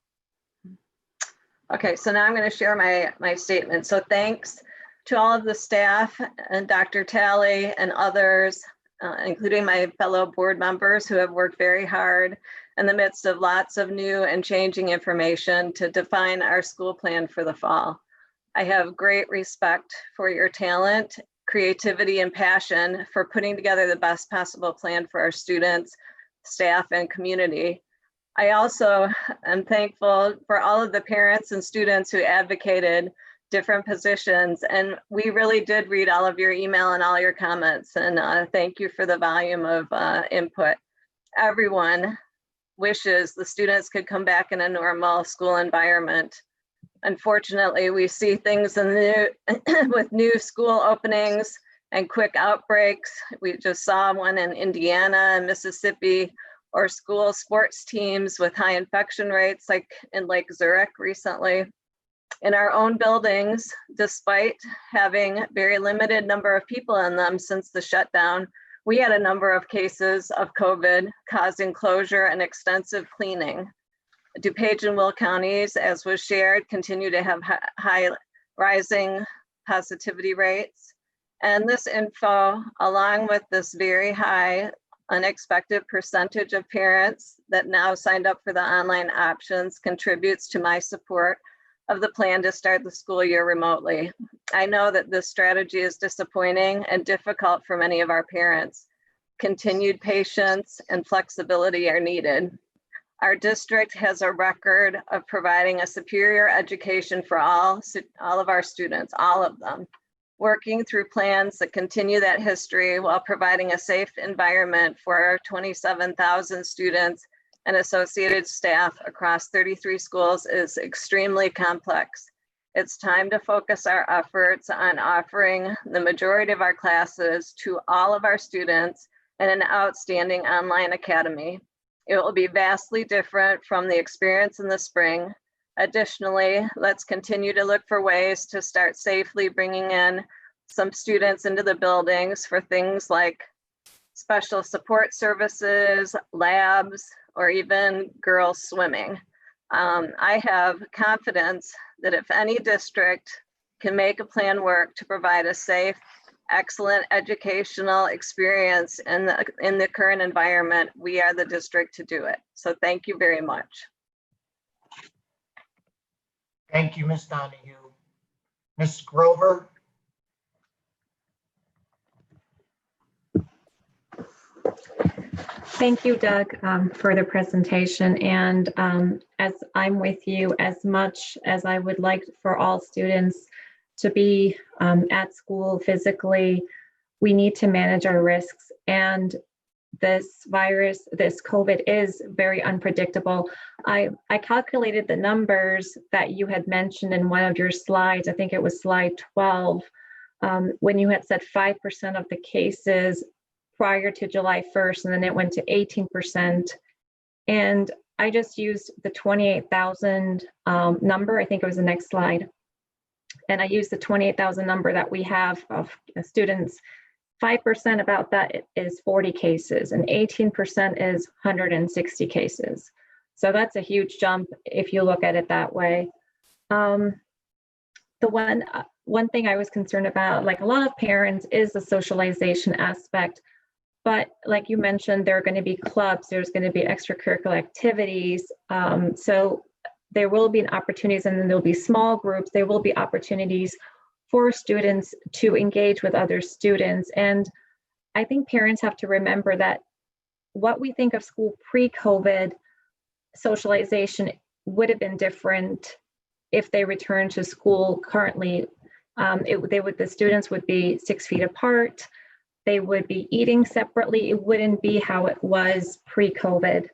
E: Okay, so now I'm going to share my statement. So thanks to all of the staff and Dr. Talley and others, including my fellow board members who have worked very hard in the midst of lots of new and changing information to define our school plan for the fall. I have great respect for your talent, creativity, and passion for putting together the best possible plan for our students, staff, and community. I also am thankful for all of the parents and students who advocated different positions, and we really did read all of your email and all your comments, and thank you for the volume of input. Everyone wishes the students could come back in a normal school environment. Unfortunately, we see things in the with new school openings and quick outbreaks. We just saw one in Indiana and Mississippi, or school sports teams with high infection rates like in Lake Zurich recently. In our own buildings, despite having very limited number of people in them since the shutdown, we had a number of cases of COVID causing closure and extensive cleaning. DuPage and Will counties, as was shared, continue to have high rising positivity rates. And this info, along with this very high unexpected percentage of parents that now signed up for the online options, contributes to my support of the plan to start the school year remotely. I know that this strategy is disappointing and difficult for many of our parents. Continued patience and flexibility are needed. Our district has a record of providing a superior education for all of our students, all of them, working through plans that continue that history while providing a safe environment for our 27,000 students and associated staff across 33 schools is extremely complex. It's time to focus our efforts on offering the majority of our classes to all of our students in an outstanding online academy. It will be vastly different from the experience in the spring. Additionally, let's continue to look for ways to start safely bringing in some students into the buildings for things like special support services, labs, or even girls swimming. I have confidence that if any district can make a plan work to provide a safe, excellent educational experience in the current environment, we are the district to do it. So thank you very much.
A: Thank you, Ms. Donahue. Ms. Grover?
F: Thank you, Doug, for the presentation. And as I'm with you, as much as I would like for all students to be at school physically, we need to manage our risks. And this virus, this COVID is very unpredictable. I calculated the numbers that you had mentioned in one of your slides. I think it was slide 12, when you had said 5% of the cases prior to July 1st, and then it went to 18%. And I just used the 28,000 number. I think it was the next slide. And I used the 28,000 number that we have of students. 5% about that is 40 cases, and 18% is 160 cases. So that's a huge jump if you look at it that way. The one thing I was concerned about, like a lot of parents, is the socialization aspect. But like you mentioned, there are going to be clubs, there's going to be extracurricular activities. So there will be opportunities, and then there'll be small groups. There will be opportunities for students to engage with other students. And I think parents have to remember that what we think of school pre-COVID socialization would have been different if they returned to school currently. The students would be 6 feet apart. They would be eating separately. It wouldn't be how it was pre-COVID.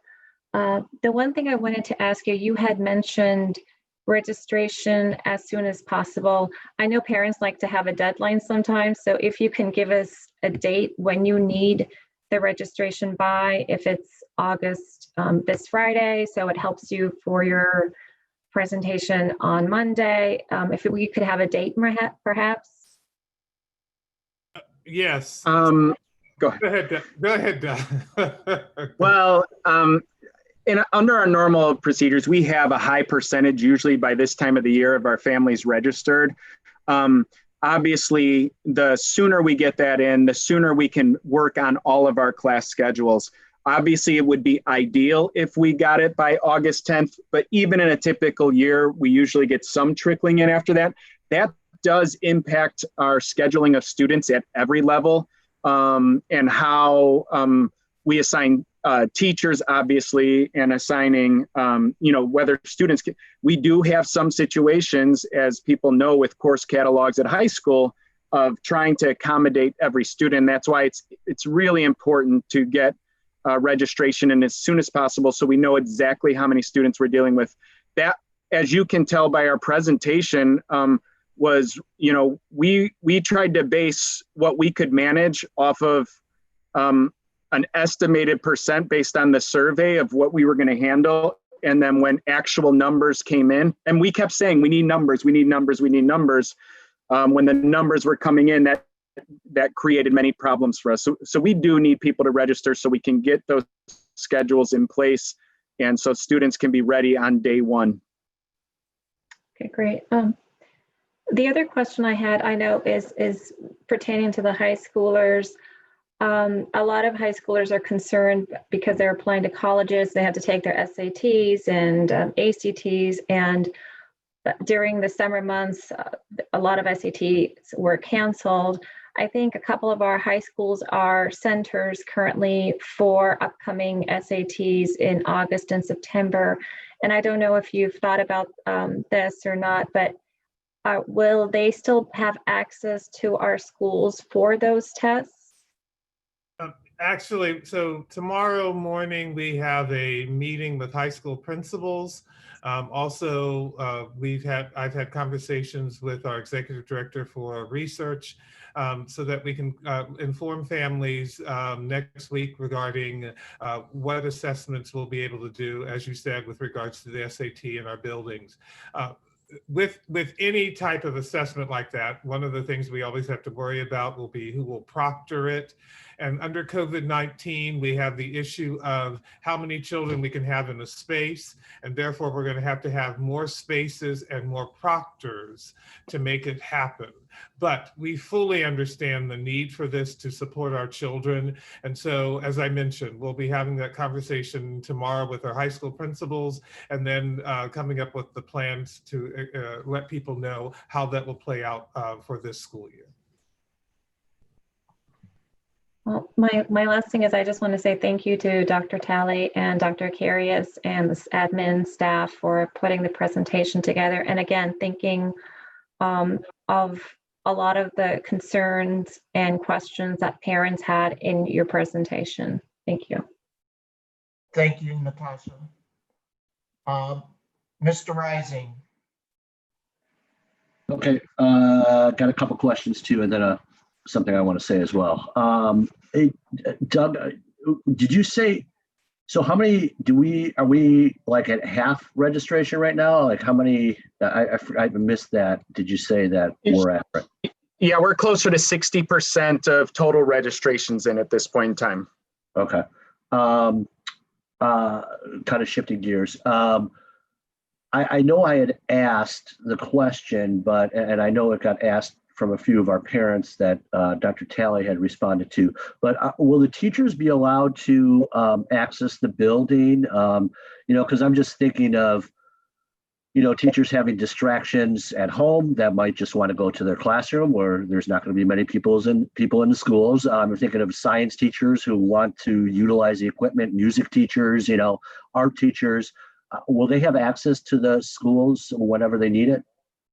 F: The one thing I wanted to ask you, you had mentioned registration as soon as possible. I know parents like to have a deadline sometimes, so if you can give us a date when you need the registration by, if it's August, this Friday, so it helps you for your presentation on Monday. If we could have a date perhaps.
T: Yes.
U: Go
T: ahead. Go ahead, Doug.
U: Well, under our normal procedures, we have a high percentage usually by this time of the year of our families registered. Obviously, the sooner we get that in, the sooner we can work on all of our class schedules. Obviously, it would be ideal if we got it by August 10th, but even in a typical year, we usually get some trickling in after that. That does impact our scheduling of students at every level, and how we assign teachers, obviously, and assigning, whether students can. We do have some situations, as people know, with course catalogs at high school, of trying to accommodate every student. That's why it's really important to get registration in as soon as possible, so we know exactly how many students we're dealing with. That, as you can tell by our presentation, was, we tried to base what we could manage off of an estimated percent based on the survey of what we were going to handle. And then when actual numbers came in, and we kept saying, we need numbers, we need numbers, we need numbers. When the numbers were coming in, that created many problems for us. So we do need people to register so we can get those schedules in place, and so students can be ready on day one.
F: Okay, great. The other question I had, I know, is pertaining to the high schoolers. A lot of high schoolers are concerned because they're applying to colleges. They have to take their SATs and ACTs, and during the summer months, a lot of SATs were canceled. I think a couple of our high schools are centers currently for upcoming SATs in August and September. And I don't know if you've thought about this or not, but will they still have access to our schools for those tests?
T: Actually, so tomorrow morning we have a meeting with high school principals. Also, I've had conversations with our executive director for research, so that we can inform families next week regarding what assessments we'll be able to do, as you said, with regards to the SAT in our buildings. With any type of assessment like that, one of the things we always have to worry about will be who will proctor it. And under COVID-19, we have the issue of how many children we can have in a space, and therefore we're going to have more spaces and more proctors to make it happen. But we fully understand the need for this to support our children. And so, as I mentioned, we'll be having that conversation tomorrow with our high school principals, and then coming up with the plans to let people know how that will play out for this school year.
F: Well, my last thing is I just want to say thank you to Dr. Talley and Dr. Carius and the admin staff for putting the presentation together. And again, thinking of a lot of the concerns and questions that parents had in your presentation. Thank you.
A: Thank you, Natasha. Mr. Rising.
G: Okay, got a couple questions too, and then something I want to say as well. Hey, Doug, did you say, so how many are we like at half registration right now? Like how many, I missed that. Did you say that we're at?
U: Yeah, we're closer to 60% of total registrations in at this point in time.
G: Okay. Kind of shifting gears. I know I had asked the question, and I know it got asked from a few of our parents that Dr. Talley had responded to, but will the teachers be allowed to access the building? Because I'm just thinking of, teachers having distractions at home that might just want to go to their classroom where there's not going to be many people in the schools. I'm thinking of science teachers who want to utilize the equipment, music teachers, art teachers. Will they have access to the schools whenever they need it?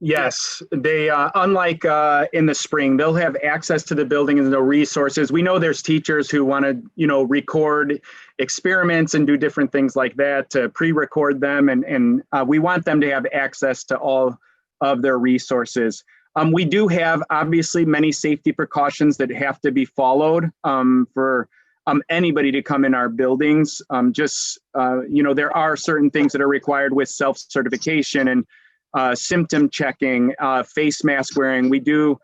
U: Yes, they, unlike in the spring, they'll have access to the building and the resources. We know there's teachers who want to, record experiments and do different things like that to pre-record them. And we want them to have access to all of their resources. We do have obviously many safety precautions that have to be followed for anybody to come in our buildings. There are certain things that are required with self-certification and symptom checking, face mask wearing. We do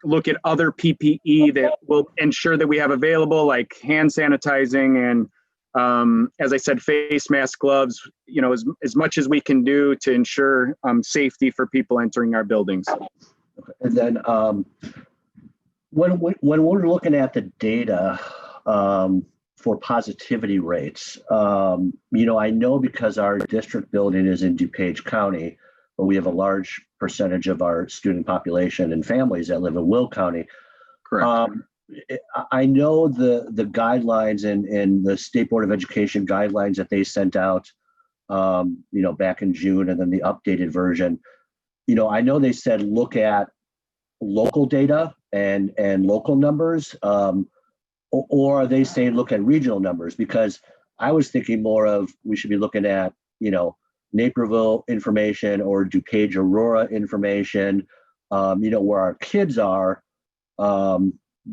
U: look at other PPE that will ensure that we have available, like hand sanitizing and, as I said, face mask, gloves, as much as we can do to ensure safety for people entering our buildings.
G: And then when we're looking at the data for positivity rates, I know because our district building is in DuPage County, but we have a large percentage of our student population and families that live in Will County.
U: Correct.
G: I know the guidelines and the State Board of Education guidelines that they sent out, back in June, and then the updated version. I know they said look at local data and local numbers, or are they saying look at regional numbers? Because I was thinking more of we should be looking at Naperville information or DuPage Aurora information, where our kids are.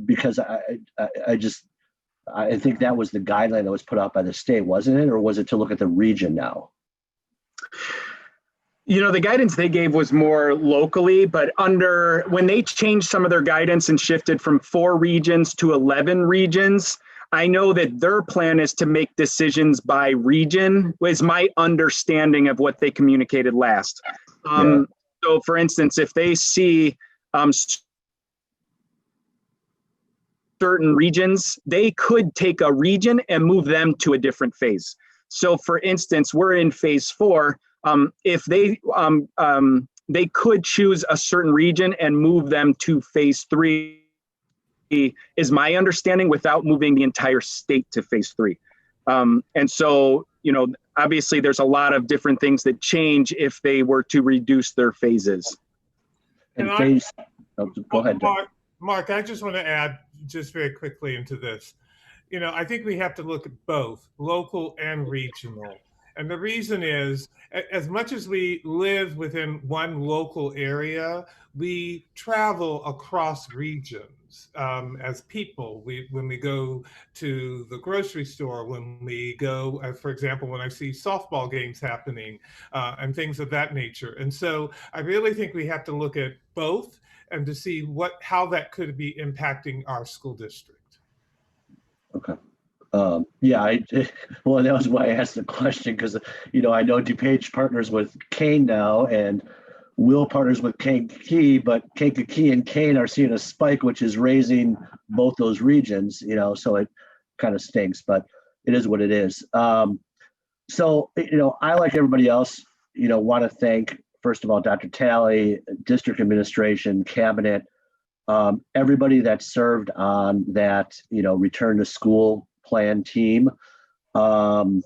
G: Because I think that was the guideline that was put out by the state, wasn't it? Or was it to look at the region now?
U: The guidance they gave was more locally, but when they changed some of their guidance and shifted from 4 regions to 11 regions, I know that their plan is to make decisions by region, was my understanding of what they communicated last. So for instance, if they see certain regions, they could take a region and move them to a different phase. So for instance, we're in phase 4. If they could choose a certain region and move them to phase 3, is my understanding, without moving the entire state to phase 3. And so, obviously there's a lot of different things that change if they were to reduce their phases.
G: Go ahead,
T: Mark, I just want to add just very quickly into this. I think we have to look at both local and regional. And the reason is, as much as we live within one local area, we travel across regions as people. When we go to the grocery store, when we go, for example, when I see softball games happening and things of that nature. And so I really think we have to look at both and to see how that could be impacting our school district.
G: Okay. Well, that was why I asked the question, because, I know DuPage partners with Kane now, and Will partners with Kankakee, but Kankakee and Kane are seeing a spike, which is raising both those regions, so it kind of stinks, but it is what it is. So, I, like everybody else, want to thank, first of all, Dr. Talley, district administration, cabinet, everybody that served on that, return to school plan team, and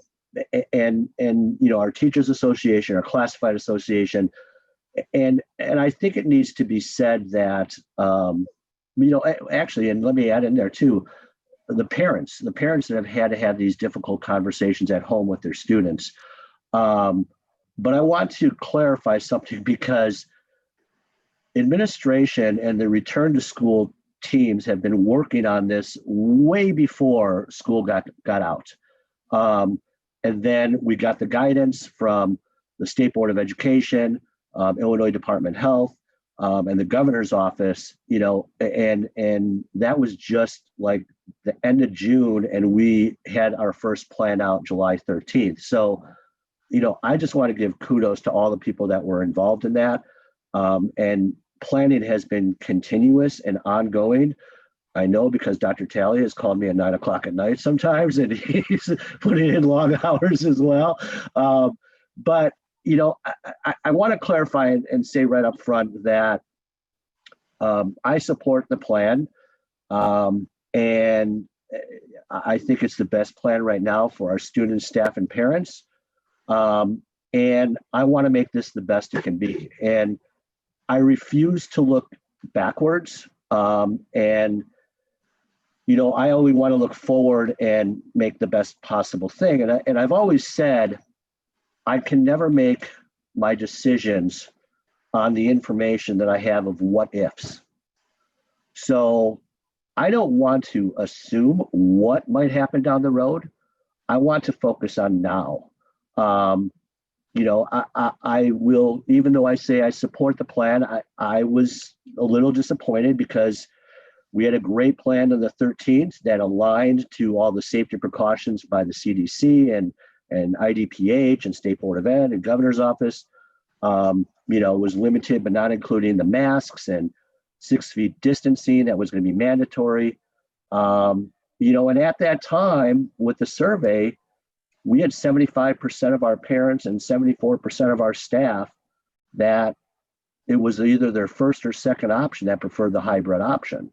G: our teachers association, our classified association, and I think it needs to be said that actually, and let me add in there too, the parents that have had to have these difficult conversations at home with their students. But I want to clarify something, because administration and the return to school teams have been working on this way before school got out. And then we got the guidance from the State Board of Education, Illinois Department of Health, and the governor's office, and that was just like the end of June, and we had our first plan out July 13th. So, I just want to give kudos to all the people that were involved in that. And planning has been continuous and ongoing. I know because Dr. Talley has called me at 9 o'clock at night sometimes, and he's putting in long hours as well. But, I want to clarify and say right up front that I support the plan. And I think it's the best plan right now for our students, staff, and parents. And I want to make this the best it can be. And I refuse to look backwards. And, you know, I only want to look forward and make the best possible thing. And I've always said, I can never make my decisions on the information that I have of what ifs. So I don't want to assume what might happen down the road. I want to focus on now. You know, I will, even though I say I support the plan, I was a little disappointed because we had a great plan on the 13th that aligned to all the safety precautions by the CDC and IDPH and State Board of Ed and Governor's Office. You know, it was limited, but not including the masks and 6 feet distancing that was going to be mandatory. You know, and at that time with the survey, we had 75% of our parents and 74% of our staff that it was either their first or second option that preferred the hybrid option.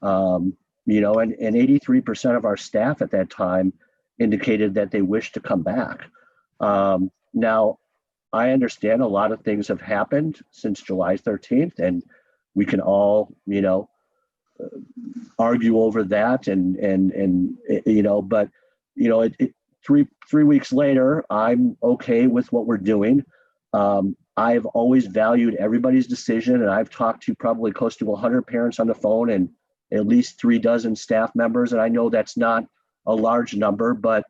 G: You know, and 83% of our staff at that time indicated that they wished to come back. Now, I understand a lot of things have happened since July 13th, and we can all, you know, argue over that and you know, but, you know, three weeks later, I'm okay with what we're doing. I've always valued everybody's decision, and I've talked to probably close to 100 parents on the phone and at least 36 staff members. And I know that's not a large number, but,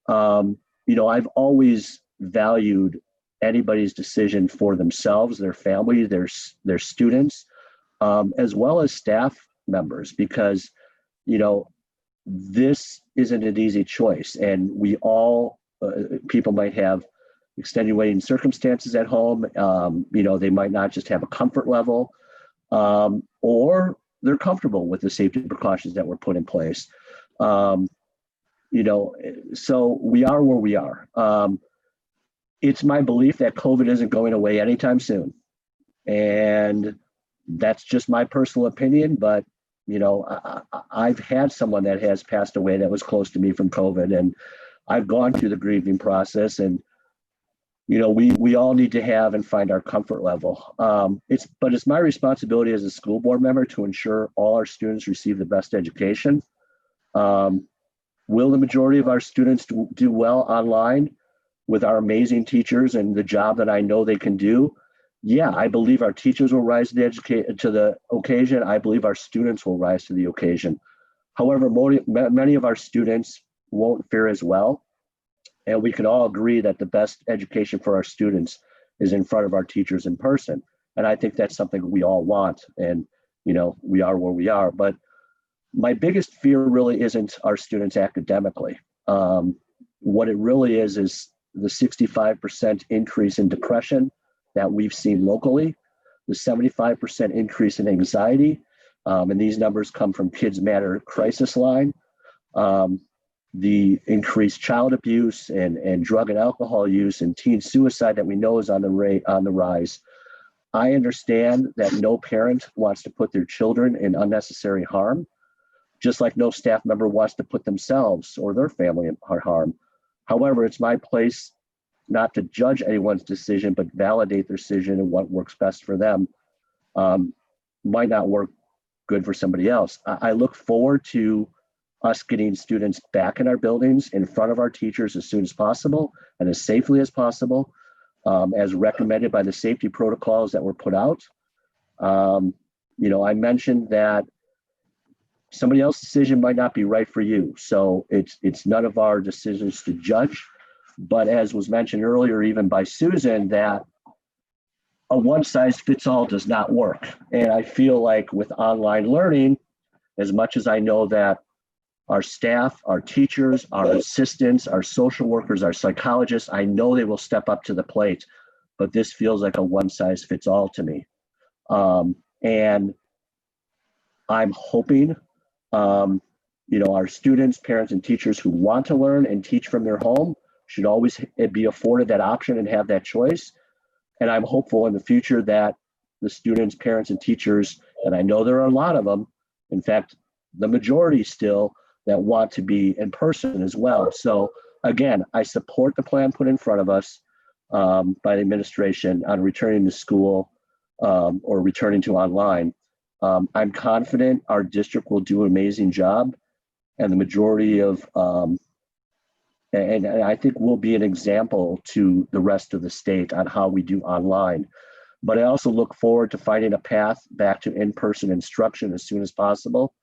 G: you know, I've always valued anybody's decision for themselves, their family, their students, as well as staff members, because, you know, this isn't an easy choice. And we all, people might have extenuating circumstances at home. You know, they might not just have a comfort level, or they're comfortable with the safety precautions that were put in place. You know, so we are where we are. It's my belief that COVID isn't going away anytime soon. And that's just my personal opinion, but you know, I've had someone that has passed away that was close to me from COVID, and I've gone through the grieving process, and, you know, we all need to have and find our comfort level. But it's my responsibility as a school board member to ensure all our students receive the best education. Will the majority of our students do well online with our amazing teachers and the job that I know they can do? Yeah, I believe our teachers will rise to the occasion. I believe our students will rise to the occasion. However, many of our students won't fare as well. And we can all agree that the best education for our students is in front of our teachers in person. And I think that's something we all want. And, you know, we are where we are. But my biggest fear really isn't our students academically. What it really is the 65% increase in depression that we've seen locally, the 75% increase in anxiety, and these numbers come from Kids Matter crisis line, the increased child abuse and drug and alcohol use and teen suicide that we know is on the rise. I understand that no parent wants to put their children in unnecessary harm, just like no staff member wants to put themselves or their family in harm. However, it's my place not to judge anyone's decision, but validate their decision and what works best for them. Might not work good for somebody else. I look forward to us getting students back in our buildings in front of our teachers as soon as possible and as safely as possible, as recommended by the safety protocols that were put out. You know, I mentioned that somebody else's decision might not be right for you. So it's none of our decisions to judge. But as was mentioned earlier, even by Susan, that a one-size-fits-all does not work. And I feel like with online learning, as much as I know that our staff, our teachers, our assistants, our social workers, our psychologists, I know they will step up to the plate, but this feels like a one-size-fits-all to me. And I'm hoping, you know, our students, parents, and teachers who want to learn and teach from their home should always be afforded that option and have that choice. And I'm hopeful in the future that the students, parents, and teachers, and I know there are a lot of them, in fact, the majority still, that want to be in person as well. So again, I support the plan put in front of us by the administration on returning to school or returning to online. I'm confident our district will do an amazing job, and the majority of, and I think we'll be an example to the rest of the state on how we do online. But I also look forward to finding a path back to in-person instruction as soon as possible,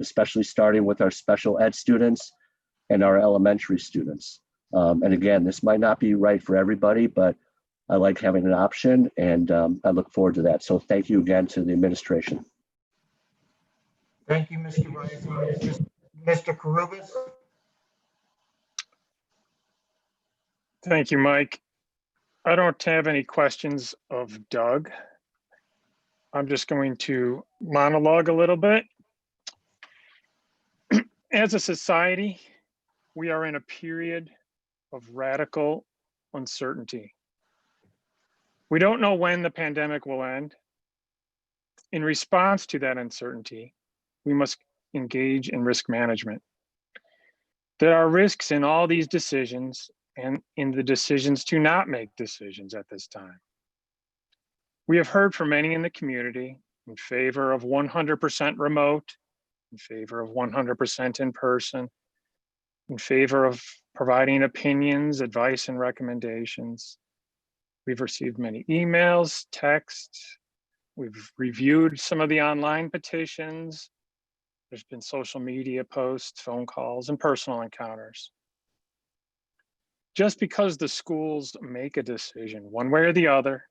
G: especially starting with our special ed students and our elementary students. And again, this might not be right for everybody, but I like having an option, and I look forward to that. So thank you again to the administration.
A: Thank you, Mr. Rising. Mr. Karubas?
B: Thank you, Mike. I don't have any questions of Doug. I'm just going to monologue a little bit. As a society, we are in a period of radical uncertainty. We don't know when the pandemic will end. In response to that uncertainty, we must engage in risk management. There are risks in all these decisions and in the decisions to not make decisions at this time. We have heard from many in the community in favor of 100% remote, in favor of 100% in person, in favor of providing opinions, advice, and recommendations. We've received many emails, texts. We've reviewed some of the online petitions. There's been social media posts, phone calls, and personal encounters. Just because the schools make a decision one way or the other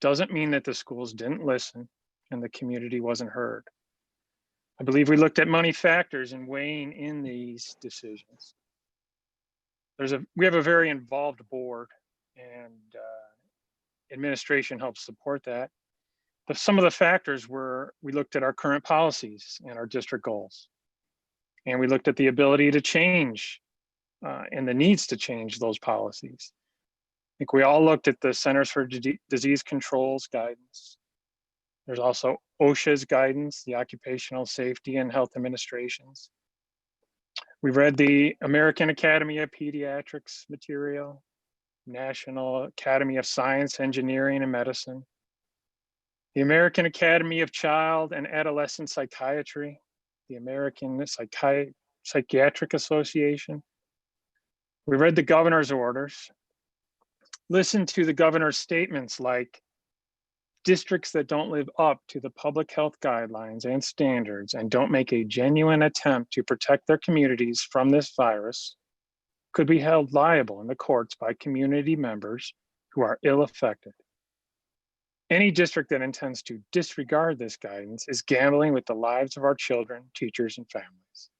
B: doesn't mean that the schools didn't listen and the community wasn't heard. I believe we looked at many factors in weighing in these decisions. We have a very involved board, and administration helps support that. But some of the factors were, we looked at our current policies and our district goals. And we looked at the ability to change and the needs to change those policies. I think we all looked at the Centers for Disease Control's guidance. There's also OSHA's guidance, the Occupational Safety and Health Administration's. We've read the American Academy of Pediatrics material, National Academy of Science, Engineering, and Medicine, the American Academy of Child and Adolescent Psychiatry, the American Psychiatric Association. We read the governor's orders, listened to the governor's statements like, districts that don't live up to the public health guidelines and standards and don't make a genuine attempt to protect their communities from this virus could be held liable in the courts by community members who are ill-affected. Any district that intends to disregard this guidance is gambling with the lives of our children, teachers, and families.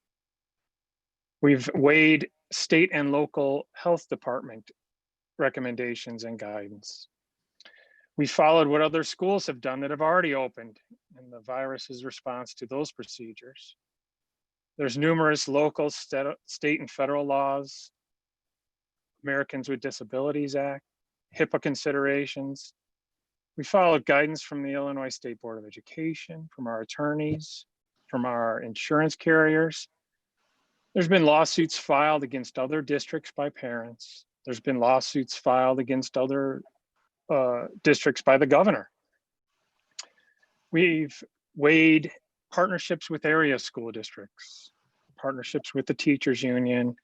B: We've weighed state and local health department recommendations and guidance. We followed what other schools have done that have already opened and the virus's response to those procedures. There's numerous local, state, and federal laws, Americans with Disabilities Act, HIPAA considerations. We followed guidance from the Illinois State Board of Education, from our attorneys, from our insurance carriers. There's been lawsuits filed against other districts by parents. There's been lawsuits filed against other districts by the governor. We've weighed partnerships with area school districts, partnerships with the teachers union,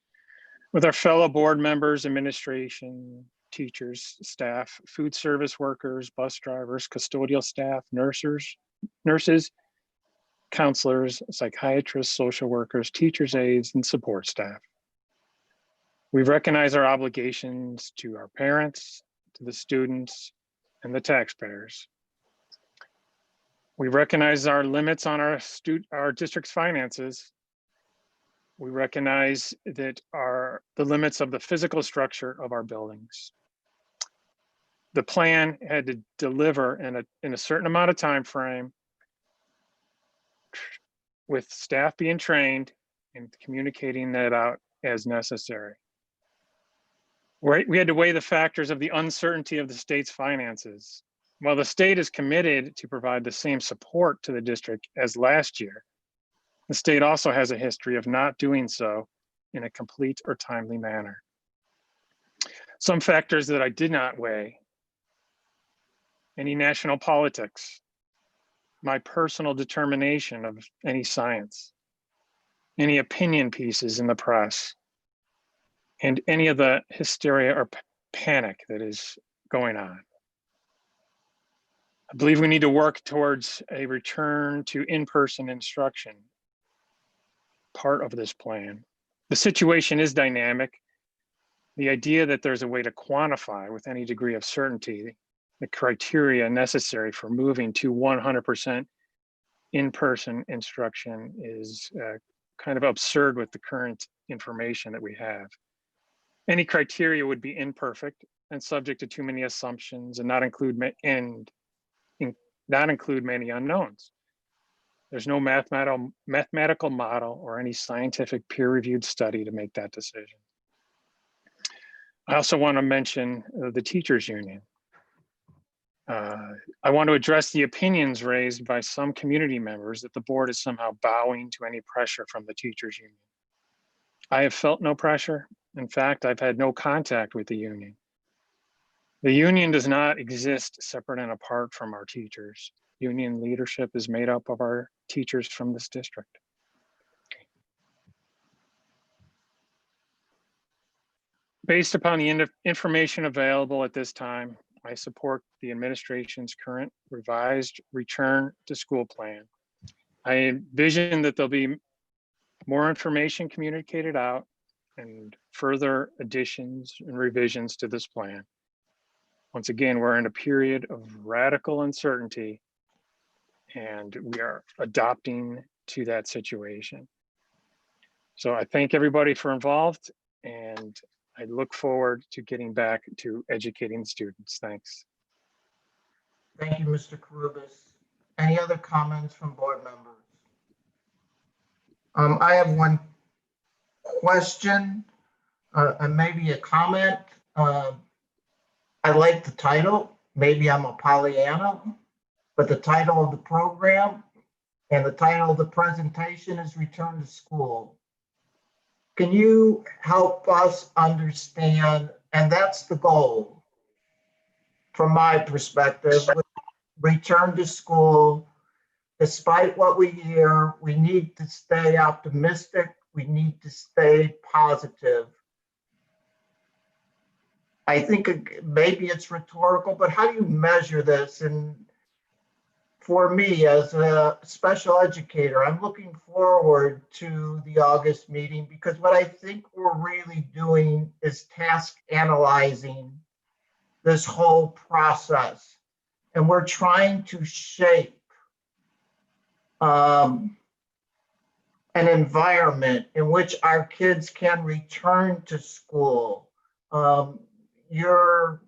B: with our fellow board members, administration, teachers, staff, food service workers, bus drivers, custodial staff, nurses, counselors, psychiatrists, social workers, teachers' aides, and support staff. We recognize our obligations to our parents, to the students, and the taxpayers. We recognize our limits on our district's finances. We recognize that the limits of the physical structure of our buildings. The plan had to deliver in a certain amount of time frame, with staff being trained and communicating that out as necessary. We had to weigh the factors of the uncertainty of the state's finances. While the state is committed to provide the same support to the district as last year, the state also has a history of not doing so in a complete or timely manner. Some factors that I did not weigh any national politics, my personal determination of any science, any opinion pieces in the press, and any of the hysteria or panic that is going on. I believe we need to work towards a return to in-person instruction, part of this plan. The situation is dynamic. The idea that there's a way to quantify with any degree of certainty the criteria necessary for moving to 100% in-person instruction is kind of absurd with the current information that we have. Any criteria would be imperfect and subject to too many assumptions and not include many unknowns. There's no mathematical model or any scientific peer-reviewed study to make that decision. I also want to mention the teachers union. I want to address the opinions raised by some community members that the board is somehow bowing to any pressure from the teachers union. I have felt no pressure. In fact, I've had no contact with the union. The union does not exist separate and apart from our teachers. Union leadership is made up of our teachers from this district. Based upon the information available at this time, I support the administration's current revised return to school plan. I envision that there'll be more information communicated out and further additions and revisions to this plan. Once again, we're in a period of radical uncertainty and we are adopting to that situation. So I thank everybody for involved and I look forward to getting back to educating students. Thanks.
A: Thank you, Mr. Karubas. Any other comments from board members? I have one question and maybe a comment. I like the title. Maybe I'm a Pollyanna, but the title of the program and the title of the presentation is Return to School. Can you help us understand, and that's the goal from my perspective, return to school. Despite what we hear, we need to stay optimistic. We need to stay positive. I think maybe it's rhetorical, but how do you measure this? And for me, as a special educator, I'm looking forward to the August meeting because what I think we're really doing is task analyzing this whole process. And we're trying to shape an environment in which our kids can return to school. Your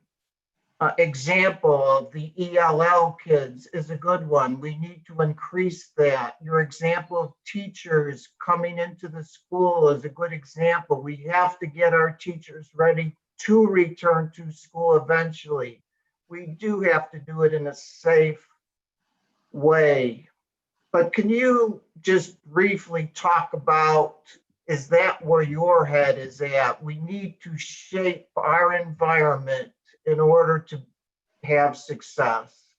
A: example of the ELL kids is a good one. We need to increase that. Your example of teachers coming into the school is a good example. We have to get our teachers ready to return to school eventually. We do have to do it in a safe way. But can you just briefly talk about, is that where your head is at? We need to shape our environment in order to have success.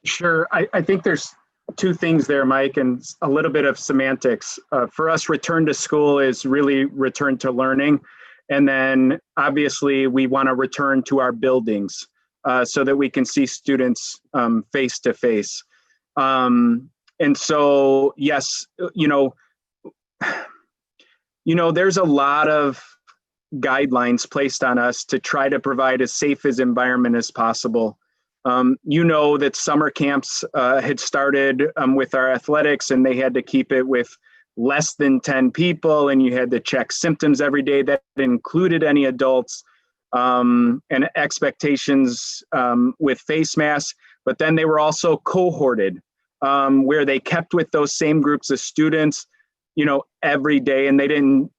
U: Sure. I think there's two things there, Mike, and a little bit of semantics. For us, return to school is really return to learning. And then obviously we want to return to our buildings so that we can see students face to face. And so, yes, there's a lot of guidelines placed on us to try to provide as safe as environment as possible. That summer camps had started with our athletics and they had to keep it with less than 10 people and you had to check symptoms every day. That included any adults and expectations with face masks, but then they were also cohorted where they kept with those same groups of students, every day, and they didn't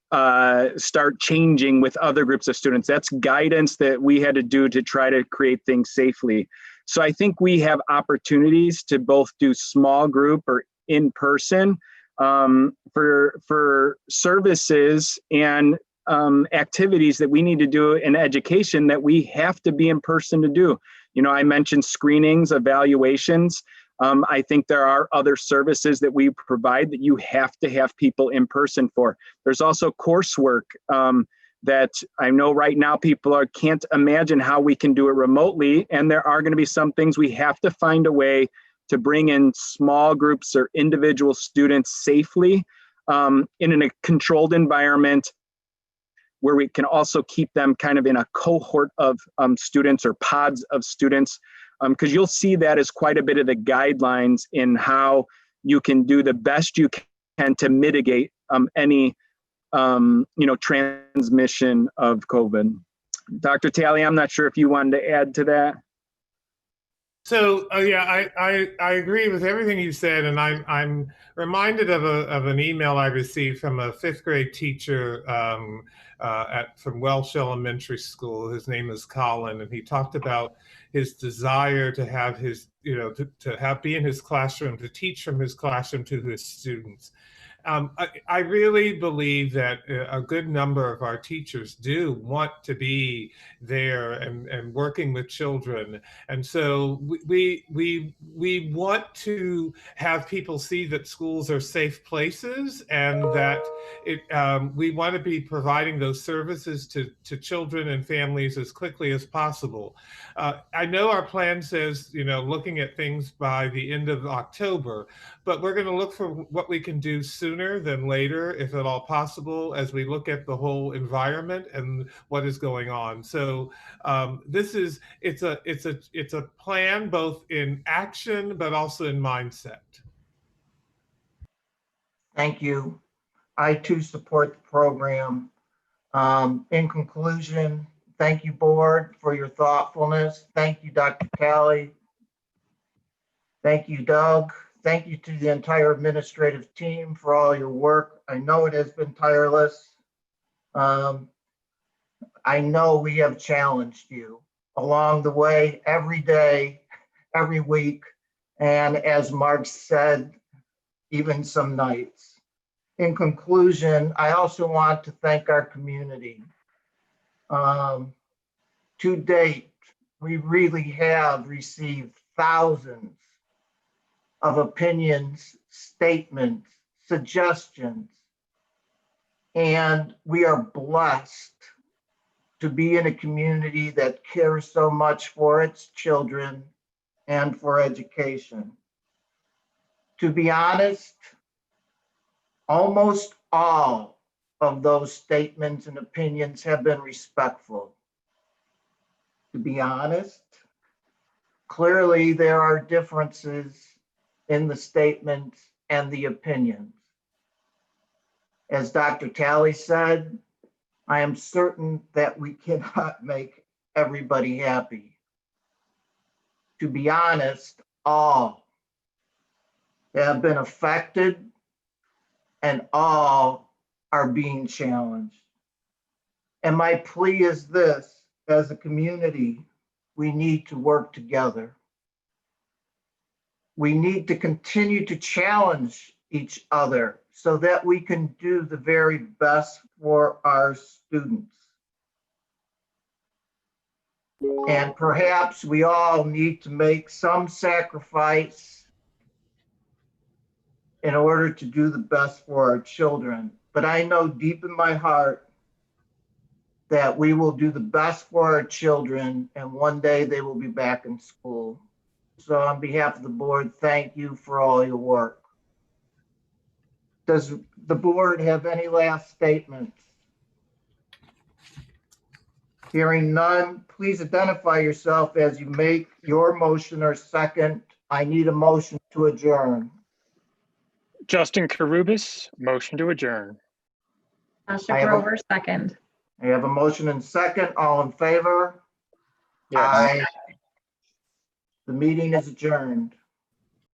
U: start changing with other groups of students. That's guidance that we had to do to try to create things safely. So I think we have opportunities to both do small group or in person for services and activities that we need to do in education that we have to be in person to do. You know, I mentioned screenings, evaluations. I think there are other services that we provide that you have to have people in person for. There's also coursework that I know right now people can't imagine how we can do it remotely. And there are going to be some things we have to find a way to bring in small groups or individual students safely in a controlled environment where we can also keep them kind of in a cohort of students or pods of students, because you'll see that as quite a bit of the guidelines in how you can do the best you can to mitigate any transmission of COVID. Dr. Talley, I'm not sure if you wanted to add to that.
T: So yeah, I agree with everything you said, and I'm reminded of an email I received from a 5th grade teacher from Welsh Elementary School. His name is Colin, and he talked about his desire to have his, to be in his classroom, to teach from his classroom to his students. I really believe that a good number of our teachers do want to be there and working with children. And so we want to have people see that schools are safe places, and that we want to be providing those services to children and families as quickly as possible. I know our plan says, looking at things by the end of October, but we're going to look for what we can do sooner than later, if at all possible, as we look at the whole environment and what is going on. So it's a plan both in action but also in mindset.
A: Thank you. I too support the program. In conclusion, thank you, board, for your thoughtfulness. Thank you, Dr. Talley. Thank you, Doug. Thank you to the entire administrative team for all your work. I know it has been tireless. I know we have challenged you along the way, every day, every week, and as Mark said, even some nights. In conclusion, I also want to thank our community. To date, we really have received thousands of opinions, statements, suggestions, and we are blessed to be in a community that cares so much for its children and for education. To be honest, almost all of those statements and opinions have been respectful. To be honest, clearly there are differences in the statements and the opinions. As Dr. Talley said, I am certain that we cannot make everybody happy. To be honest, all have been affected and all are being challenged. And my plea is this: as a community, we need to work together. We need to continue to challenge each other so that we can do the very best for our students. And perhaps we all need to make some sacrifice in order to do the best for our children. But I know deep in my heart that we will do the best for our children, and one day they will be back in school. So on behalf of the board, thank you for all your work. Does the board have any last statements? Hearing none, please identify yourself as you make your motion or second. I need a motion to adjourn.
B: Justin Carubus, motion to adjourn.
F: Tasha Grover, second.
A: I have a motion and second. All in favor?
B: Yes.
A: Aye. The meeting is adjourned.